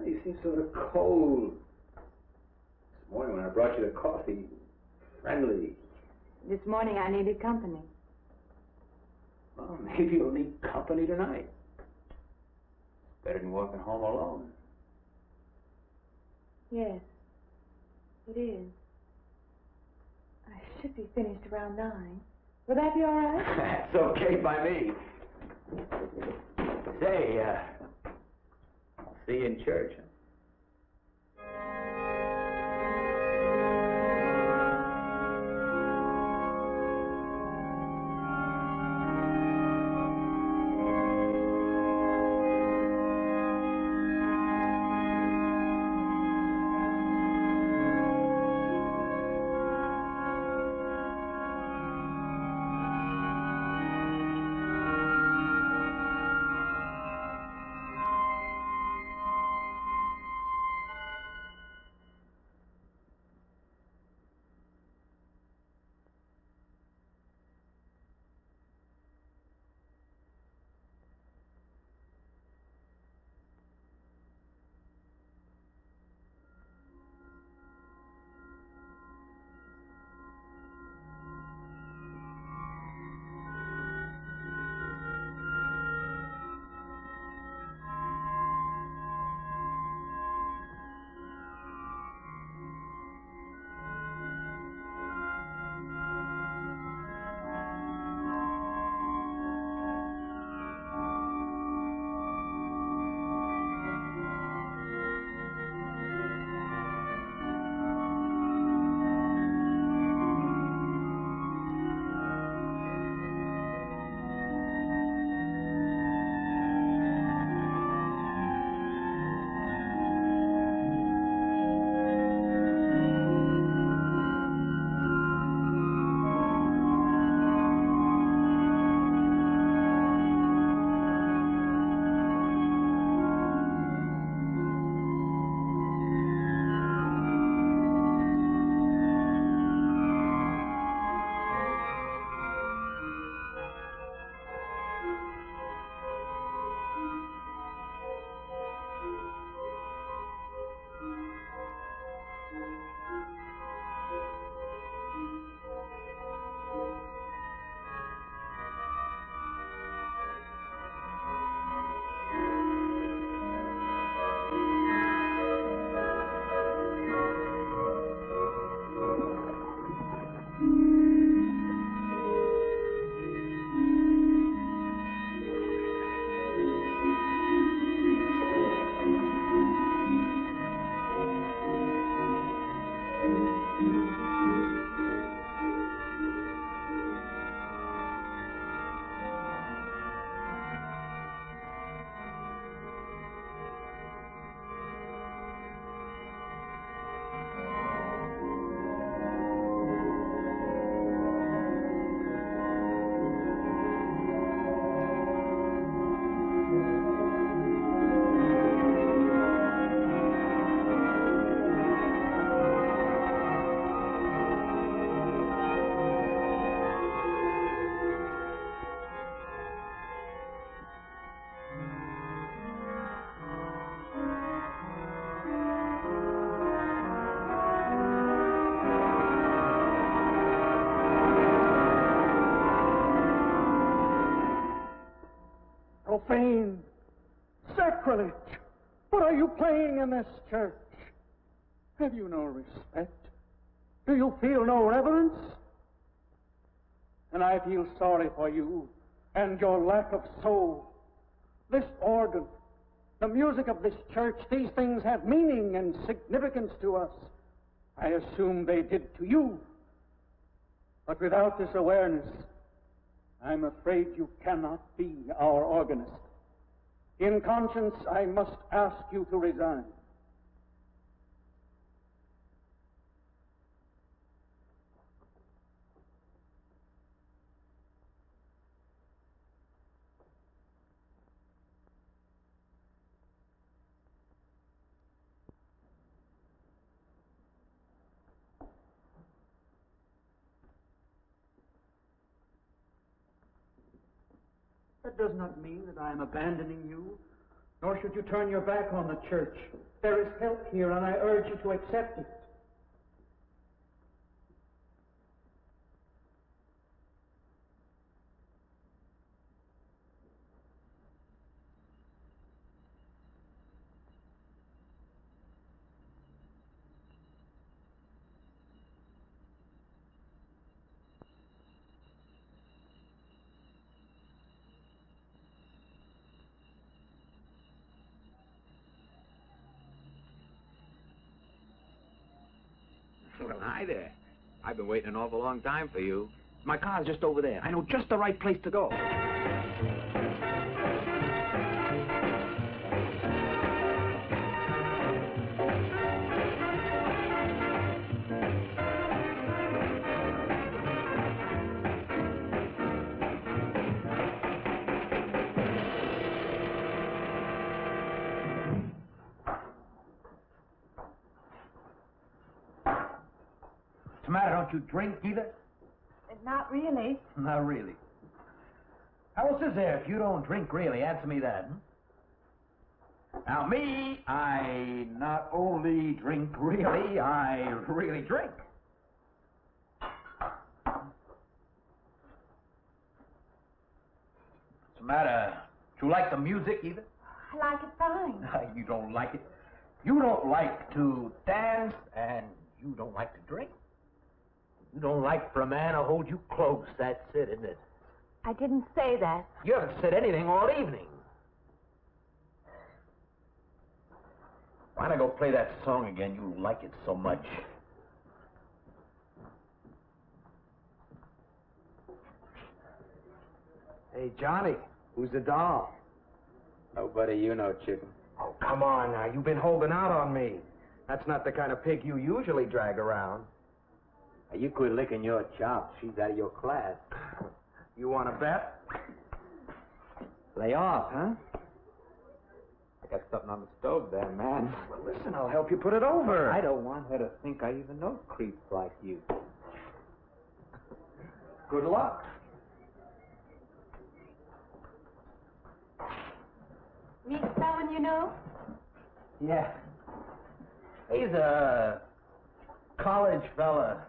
you seem sort of cold. This morning when I brought you the coffee, friendly. This morning I needed company. Well, maybe you'll need company tonight. Better than walking home alone. Yes, it is. I should be finished around 9. Will that be all right? That's okay by me. Say, I'll see you in church. Huh? profane. Sacrilege. What are you playing in this church? Have you no respect? Do you feel no reverence? And I feel sorry for you and your lack of soul. This organ, the music of this church, these things have meaning and significance to us. I assume they did to you. But without this awareness, I'm afraid you cannot be our organist. In conscience, I must ask you to resign. That does not mean that I am abandoning you, nor should you turn your back on the church. There is help here, and I urge you to accept it. Well, hi there. I've been waiting an awful long time for you. My car's just over there. I know just the right place to go. What's the matter? Don't you drink either? Not really. Not really. How else is there if you don't drink really? Answer me that. Now, me, I not only drink really, I really drink. What's the matter? Do you like the music either? I like it fine. You don't like it. You don't like to dance, and you don't like to drink. You don't like for a man to hold you close. That's it, isn't it? I didn't say that. You haven't said anything all evening. Why don't I go play that song again? You like it so much. Hey, Johnny, who's the doll? Nobody you know, chicken. Oh, come on now. You've been holding out on me. That's not the kind of pig you usually drag around. Hey, you quit licking your chops. She's out of your class. You want to bet? Lay off, huh? I got something on the stove there, man. Well, listen, I'll help you put it over. I don't want her to think I even know creeps like you. Good luck. Meet someone you know? Yeah. He's a college fella.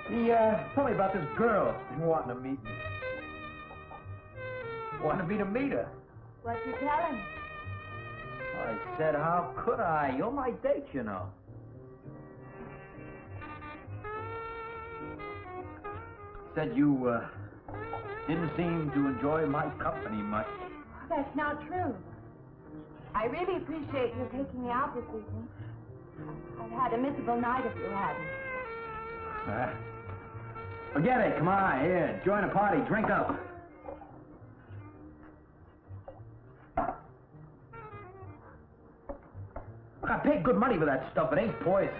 He told me about this girl wanting to meet me. Wanted me to meet her. What'd you tell him? I said, how could I? You're my date, you know. Said you didn't seem to enjoy my company much. That's not true. I really appreciate you taking me out this evening. I've had a miserable night if you hadn't. Forget it. Come on, here. Join the party. Drink up. Look, I paid good money for that stuff. It ain't poison.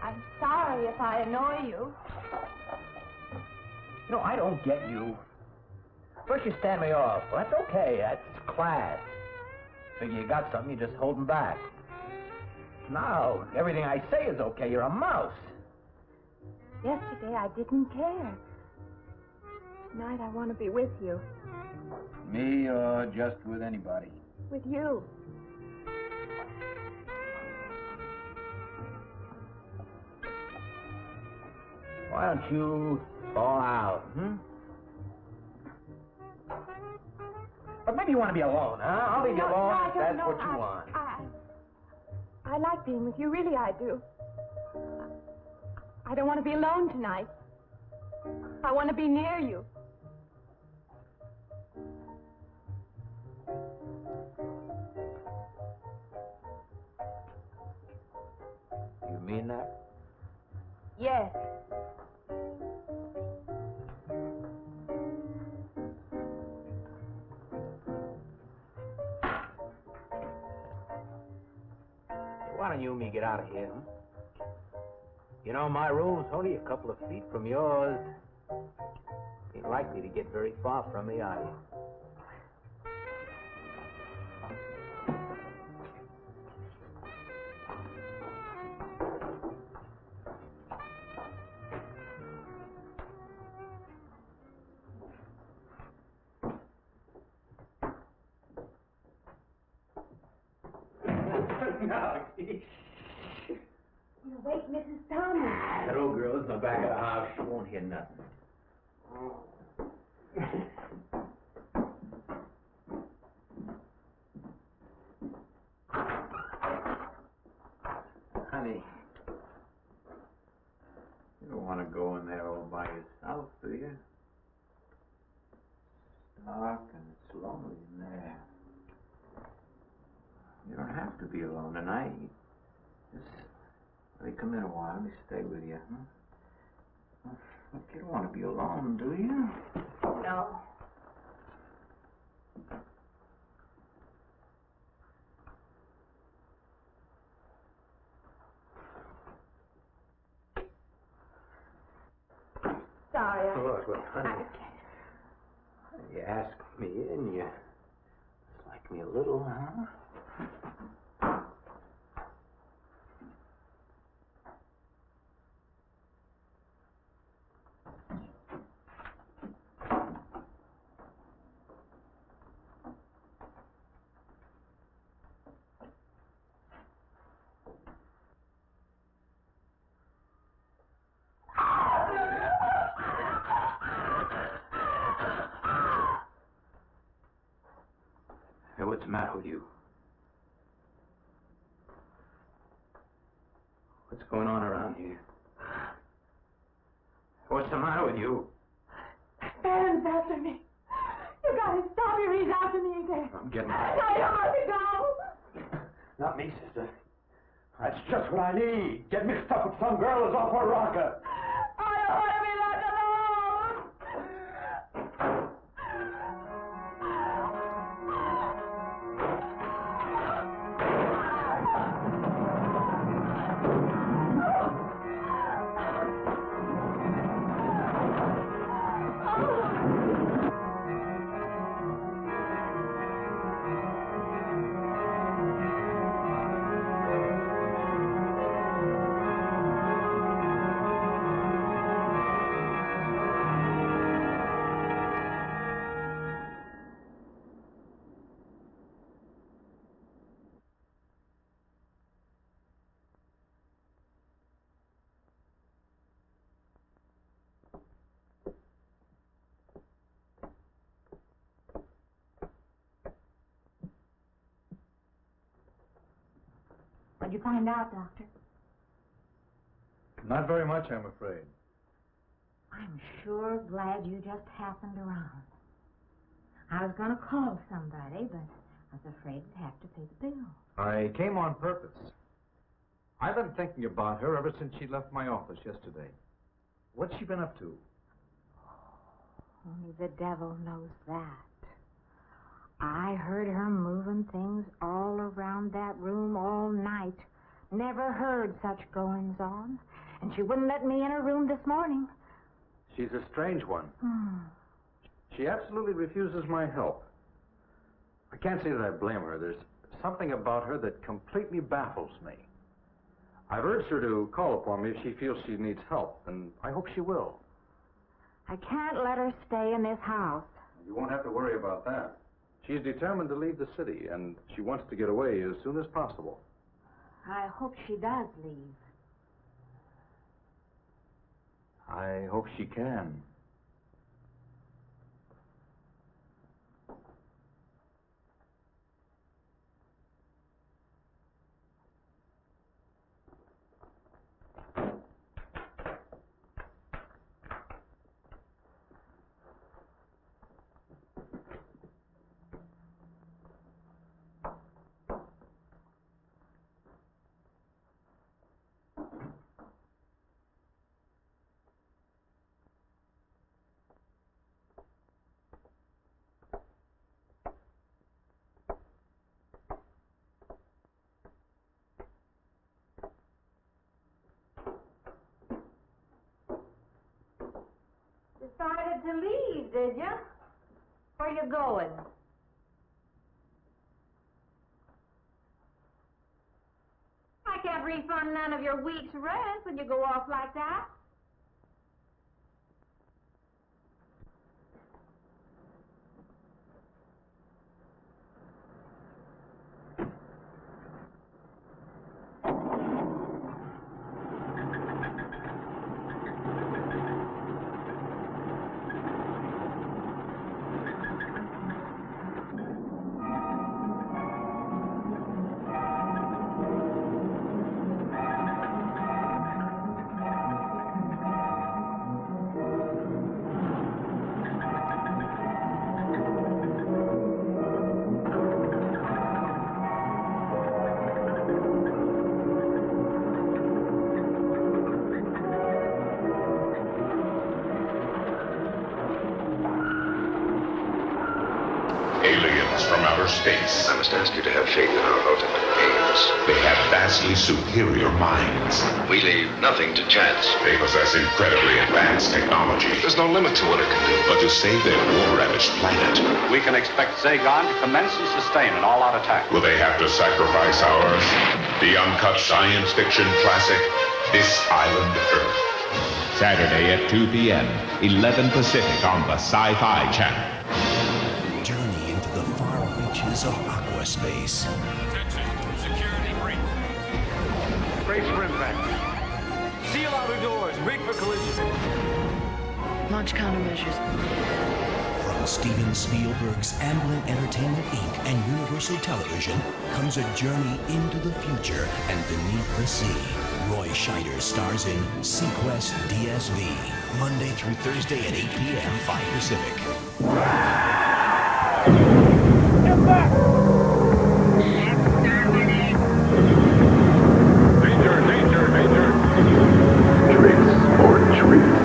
I'm sorry if I annoy you. You know, I don't get you. First you stand me off. Well, that's okay. That's class. Figure you got something, you're just holding back. Now, everything I say is okay. You're a mouse. Yesterday I didn't care. Tonight I want to be with you. Me or just with anybody? With you. Why don't you fall out, But maybe you want to be alone, huh? I'll leave you alone No, if that's what you want. I like being with you, really I do. I don't want to be alone tonight. I want to be near you. You mean that? Yes. Why don't you and me get out of here, huh? You know, my room's only a couple of feet from yours. Ain't likely to get very far from me, are you? No. We'll wake Mrs. Thomas. That old girl's in the back of the house. She won't hear nothing. Honey, you don't want to go in there all by yourself, do you? It's dark and it's lonely in there. You don't have to be alone tonight. Just let me come in a while. Let me stay with you, huh? Look, you don't want to be alone, do you? No. Sorry, Look, honey. You asked me in, you like me a little, huh? Hey, what's the matter with you? What's going on around here? What's the matter with you? Barron's after me. You gotta stop him. He's after me again. I'm getting... I don't want to go. Not me, sister. That's just what I need. Get mixed up with some girl who's off her rocker. I don't want to be left alone. What'd you find out, Doctor? Not very much, I'm afraid. I'm sure glad you just happened around. I was going to call somebody, but I was afraid I'd have to pay the bill. I came on purpose. I've been thinking about her ever since she left my office yesterday. What's she been up to? Only the devil knows that. I heard her moving things all around that room all night. Never heard such goings on. And she wouldn't let me in her room this morning. She's a strange one. She absolutely refuses my help. I can't say that I blame her. There's something about her that completely baffles me. I've urged her to call upon me if she feels she needs help, and I hope she will. I can't let her stay in this house. You won't have to worry about that. She's determined to leave the city, and she wants to get away as soon as possible. I hope she does leave. I hope she can. Decided to leave, did you? Where you going? I can't refund none of your week's rent when you go off like that. Aliens from outer space. I must ask you to have faith in our ultimate aims. They have vastly superior minds. We leave nothing to chance. They possess incredibly advanced technology. There's no limit to what it can do. But to save their war-ravaged planet, we can expect Zagon to commence and sustain an all-out attack. will they have to sacrifice ours? The uncut science fiction classic, This Island Earth. Saturday at 2 p.m., 11 Pacific on the Sci-Fi Channel. Journey into the far reaches of aquaspace. Attention, security brief. Brace for impact. Seal outer doors, rig for collision. Launch countermeasures. From Steven Spielberg's Amblin Entertainment Inc. and Universal Television comes a journey into the future and beneath the sea. Roy Scheider stars in Sequest DSV, Monday through Thursday at 8 p.m., 5 Pacific. Get back! Danger, danger, danger. Treats or treats.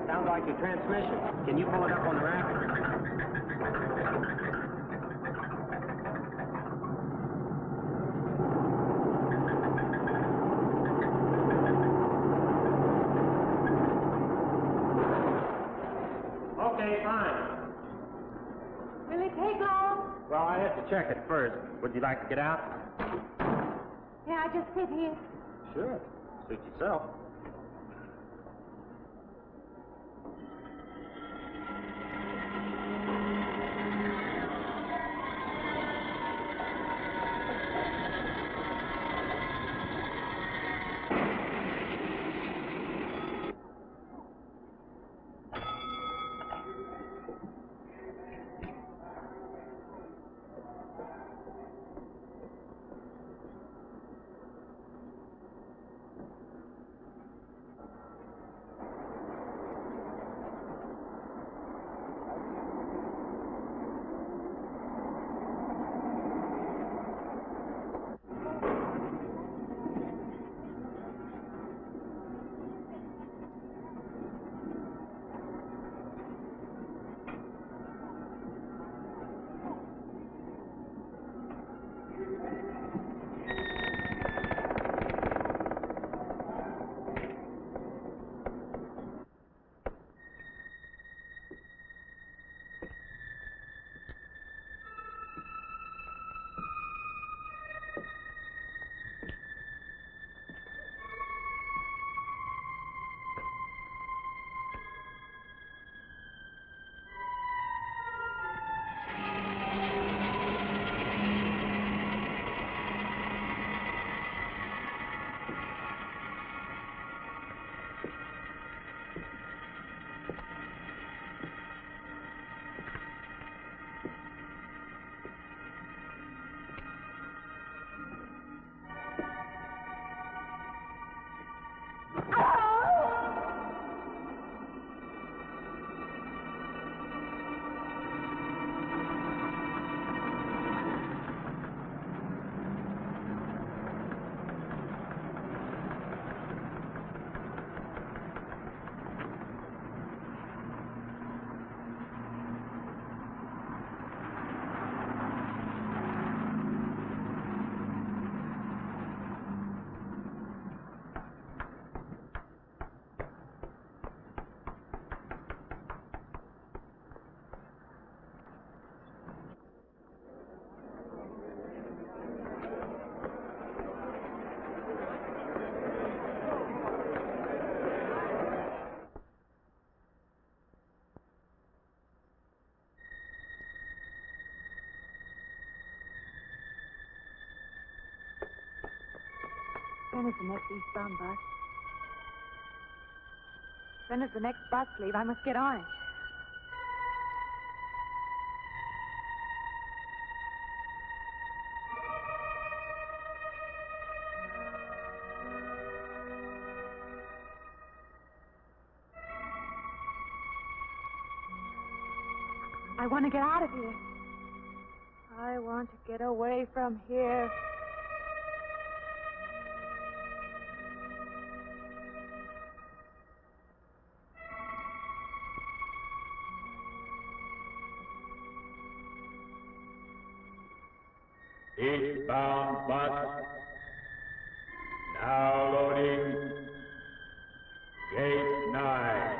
Sounds like your transmission. Can you pull it up on the rack? Okay, fine. Will it take long? Well, I have to check it first. Would you like to get out? Can I just sit here? Sure. Suit yourself. When is the next eastbound bus? When does the next bus leave? I must get on it. I want to get out of here. I want to get away from here. Eastbound bus. Now loading. Gate 9.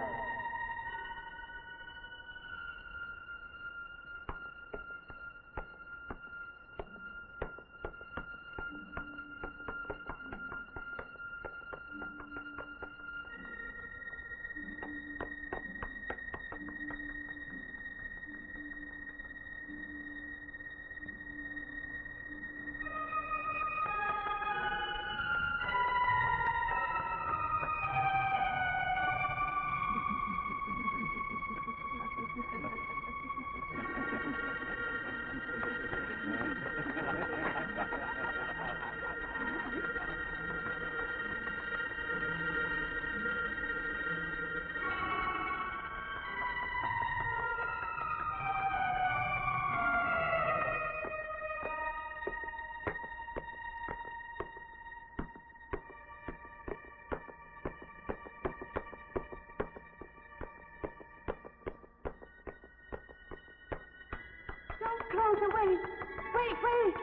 Wait.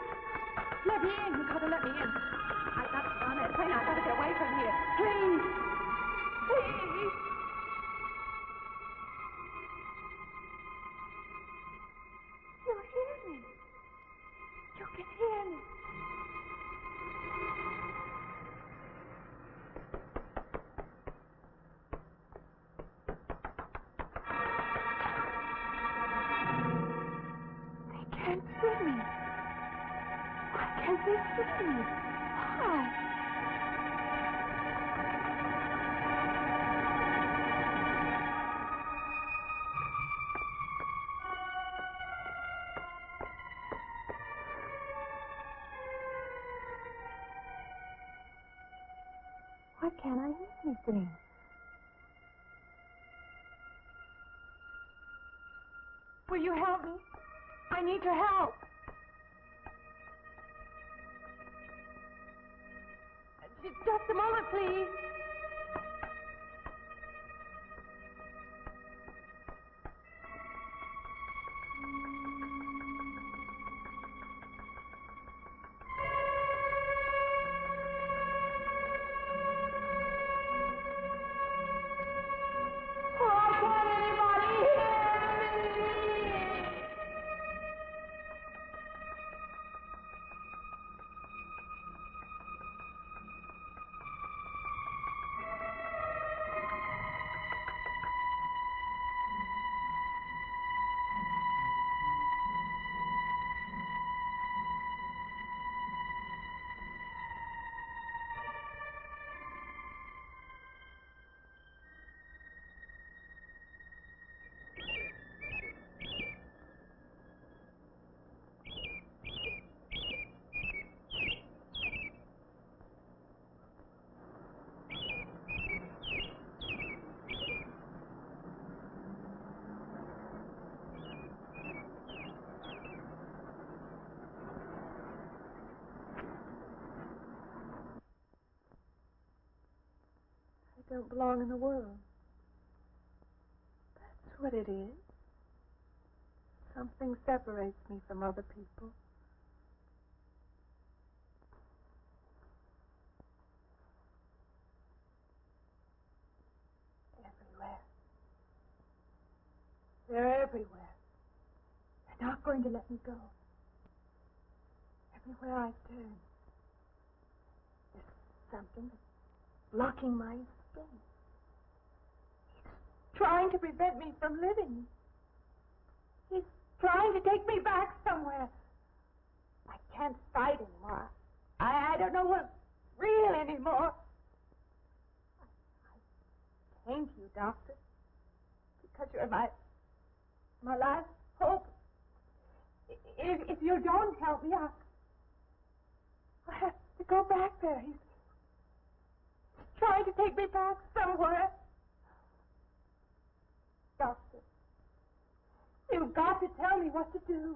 Let me in. You gotta let me in. I got to get on that train. I gotta get away from here. Please. You hear me. You can hear me. Can't see me. Why can't they see me? Why? Why can't I hear anything? Will you help me? I need your help. Just a moment, please. Why can't anybody hear me? I don't belong in the world. That's what it is. Something separates me from other people. Everywhere. They're everywhere. They're not going to let me go. Everywhere I turn, there's something that's blocking my escape. He's trying to prevent me from living. He's trying to take me back somewhere. I can't fight anymore. I don't know what's real anymore. Doctor. Because you're my last hope. If you don't help me, I'll have to go back there. He's trying to take me back somewhere. Doctor, you've got to tell me what to do.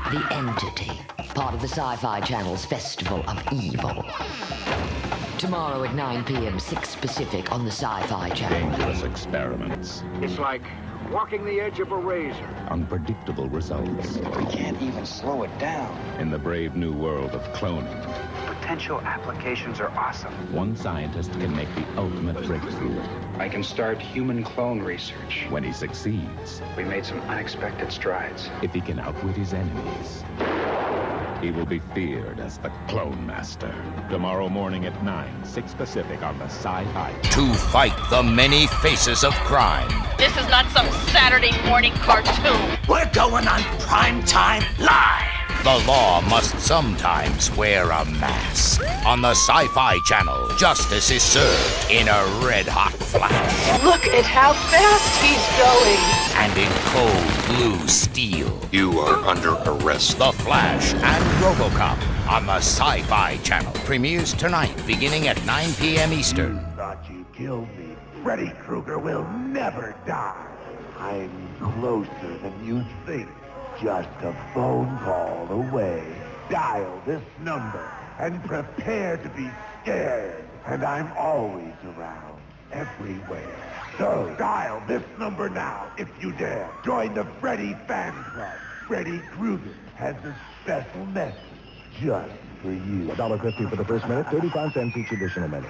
The Entity, part of the Sci-Fi Channel's Festival of Evil. Tomorrow at 9 p.m., 6 Pacific on the Sci-Fi Channel. Dangerous experiments. It's like walking the edge of a razor. Unpredictable results. We can't even slow it down. In the brave new world of cloning, Potential applications are awesome. one scientist can make the ultimate breakthrough. I can start human clone research. When he succeeds, We made some unexpected strides. if he can outwit his enemies, he will be feared as the Clone Master. Tomorrow morning at 9, 6 Pacific on the Sci-Fi. To fight the many faces of crime. This is not some Saturday morning cartoon. We're going on primetime live. The law must sometimes wear a mask. On the Sci-Fi Channel, justice is served in a red-hot flash. Look at how fast he's going. And in cold blue steel. You are under arrest. The Flash and RoboCop on the Sci-Fi Channel. Premieres tonight, beginning at 9 p.m. Eastern. Thought you killed me. Freddy Krueger will never die. I'm closer than you think. Just a phone call away. Dial this number and prepare to be scared. And I'm always around, everywhere. So dial this number now if you dare. Join the Freddy Fan Club. Freddy Krueger has a special message just for you. $1.50 for the first minute, 35 cents each additional minute.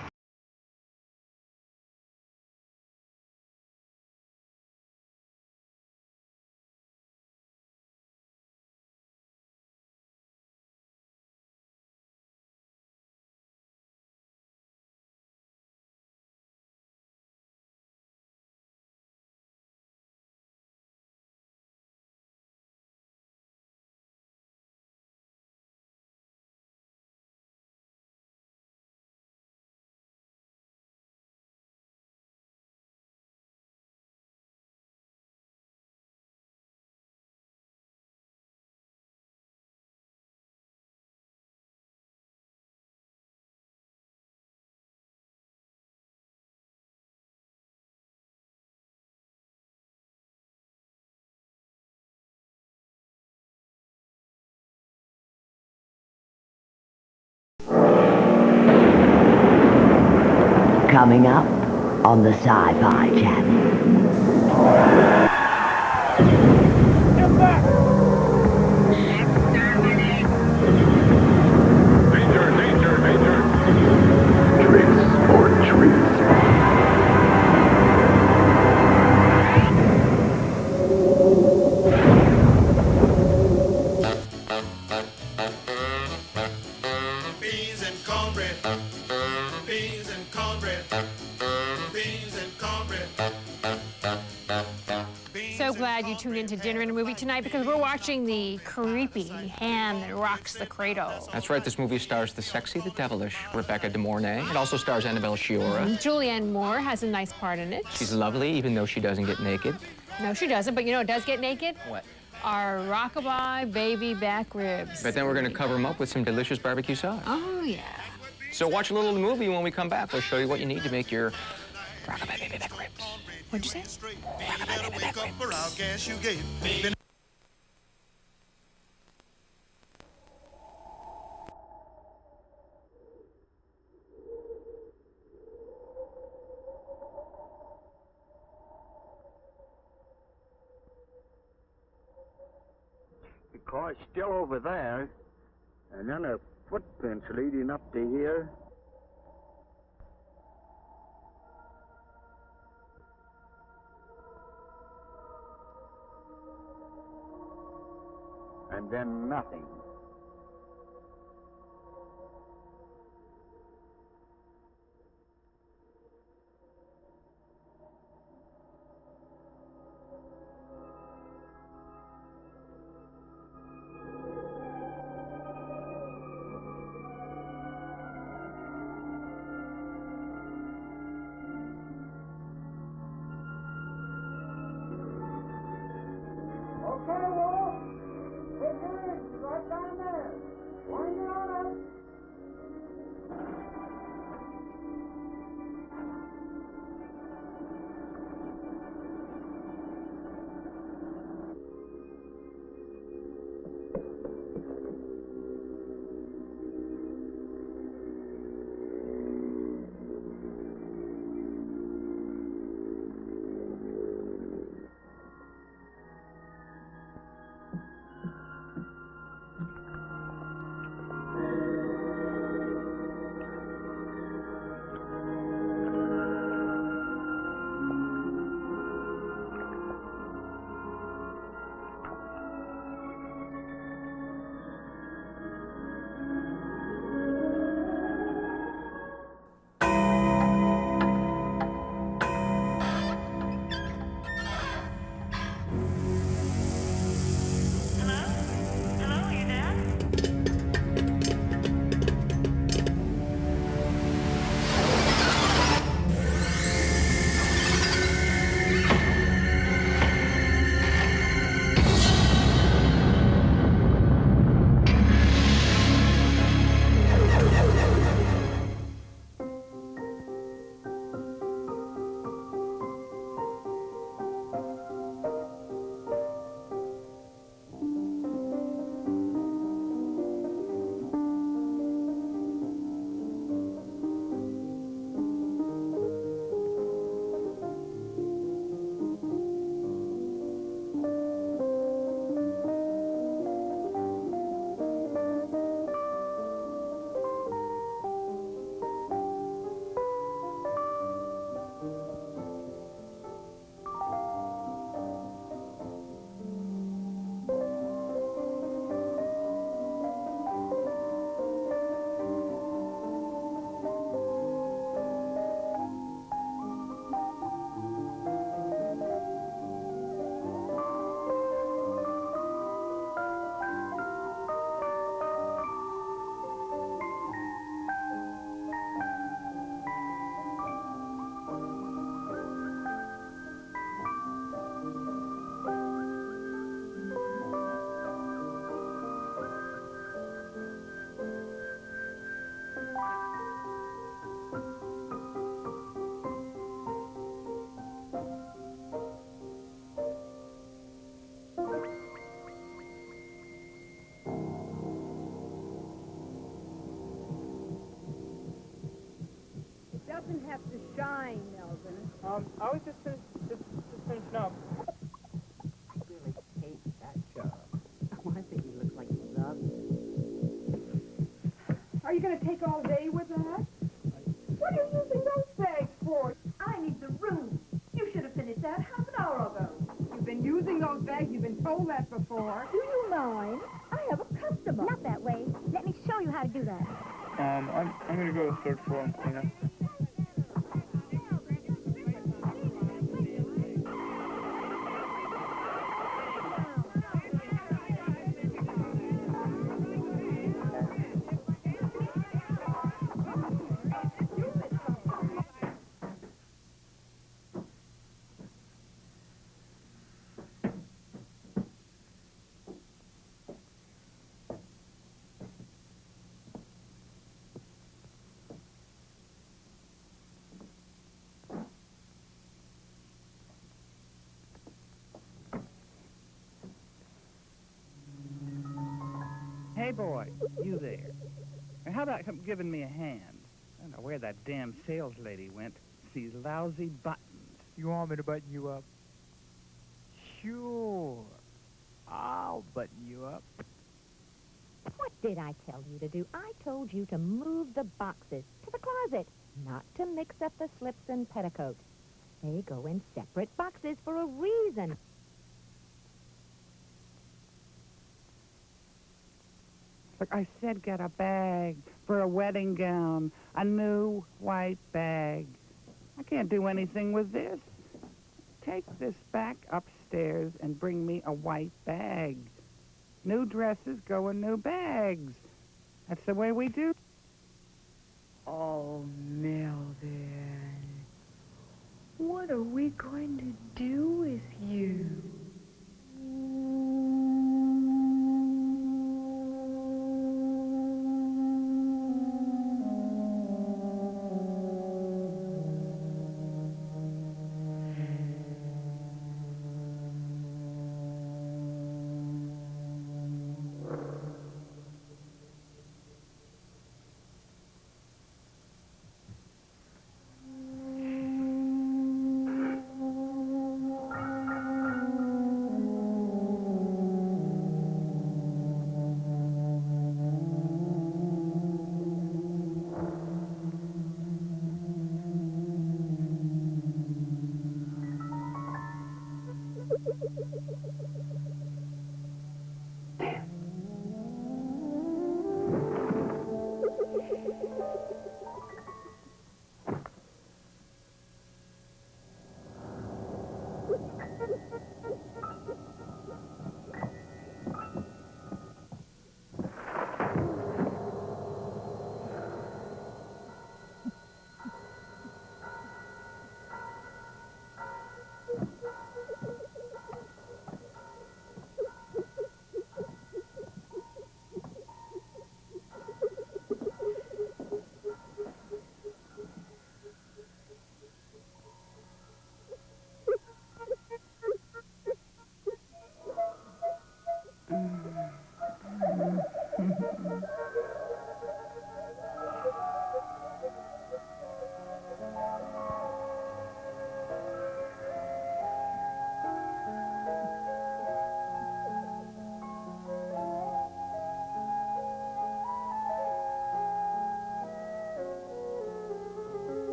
Coming up on the Sci-Fi Channel. Get back! Danger, danger, danger. Tricks or treats. Beans and cornbread. Beans and cornbread. Beans and cornbread. So glad you tuned in to Dinner and a Movie tonight because we're watching the creepy hand that rocks the cradle. That's right. This movie stars the sexy, the devilish Rebecca De Mornay. It also stars Annabelle Sciorra. Julianne Moore has a nice part in it. She's lovely, even though she doesn't get naked. No, she doesn't, but you know, it does get naked. What? Our rockabye baby back ribs. But then we're going to cover them up with some delicious barbecue sauce. Oh, yeah. So watch a little of the movie. When we come back, we'll show you what you need to make your rockabye baby back ribs. What'd you say? Rockabye baby back ribs. The car's still over there, and then her footprints leading up to here. And then nothing. Okay, Wolf. Take your lead. Right down there. Wind it on up. shine, Melvin. I was just finishing up. I really hate that job. Oh, I think he looks like he loves it. Are you going to take all day with that? What are you using those bags for? I need the room. You should have finished that half an hour ago. You've been using those bags. You've been told that before. Do you mind? I have a customer. Not that way. Let me show you how to do that. I'm going to go to the third floor and clean up. Hey, boy, you there. Now, how about giving me a hand? I don't know where that damn sales lady went. These lousy buttons. You want me to button you up? Sure. I'll button you up. What did I tell you to do? I told you to move the boxes to the closet, not to mix up the slips and petticoats. They go in separate boxes for a reason. Look, I said get a bag for a wedding gown, a new white bag. I can't do anything with this. Take this back upstairs and bring me a white bag. New dresses go in new bags. That's the way we do. Oh, Melvin. What are we going to do with you?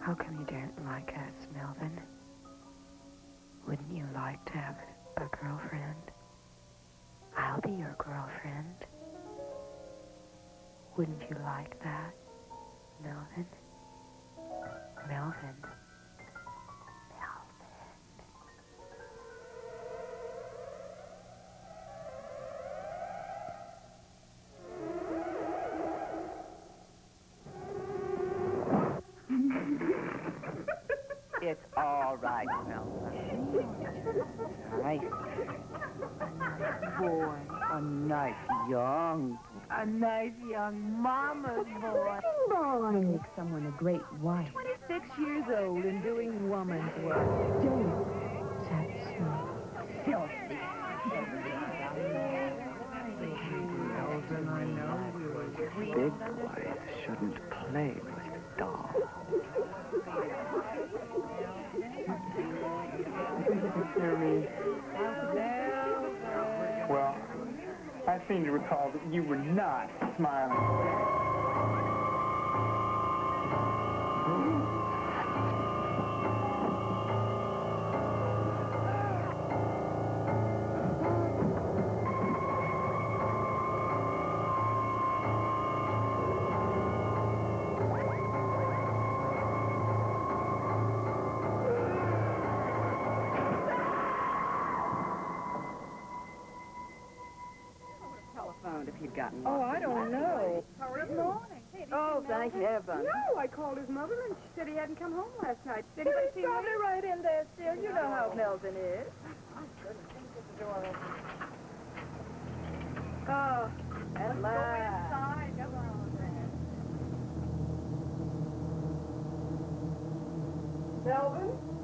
How come you don't like us, Melvin? Wouldn't you like to have a girlfriend? I'll be your girlfriend. Wouldn't you like that, Melvin? Melvin. It's all right, Melvin. Nice. Boy. A nice young boy. A nice young mama's boy. Boy. Make someone a great wife. 26 years old and doing woman's work. Don't touch me. Filthy. Melvin, I know you're a big wife. hear me. Well, I seem to recall that you were not smiling. Telephoned if he'd gotten Oh, lost. I don't know. Good morning. Oh, thank heaven. No, I called his mother and she said he hadn't come home last night. Did Well, he he's probably right in there still. You know how Melvin is. Oh, at last. Come on, then. Melvin?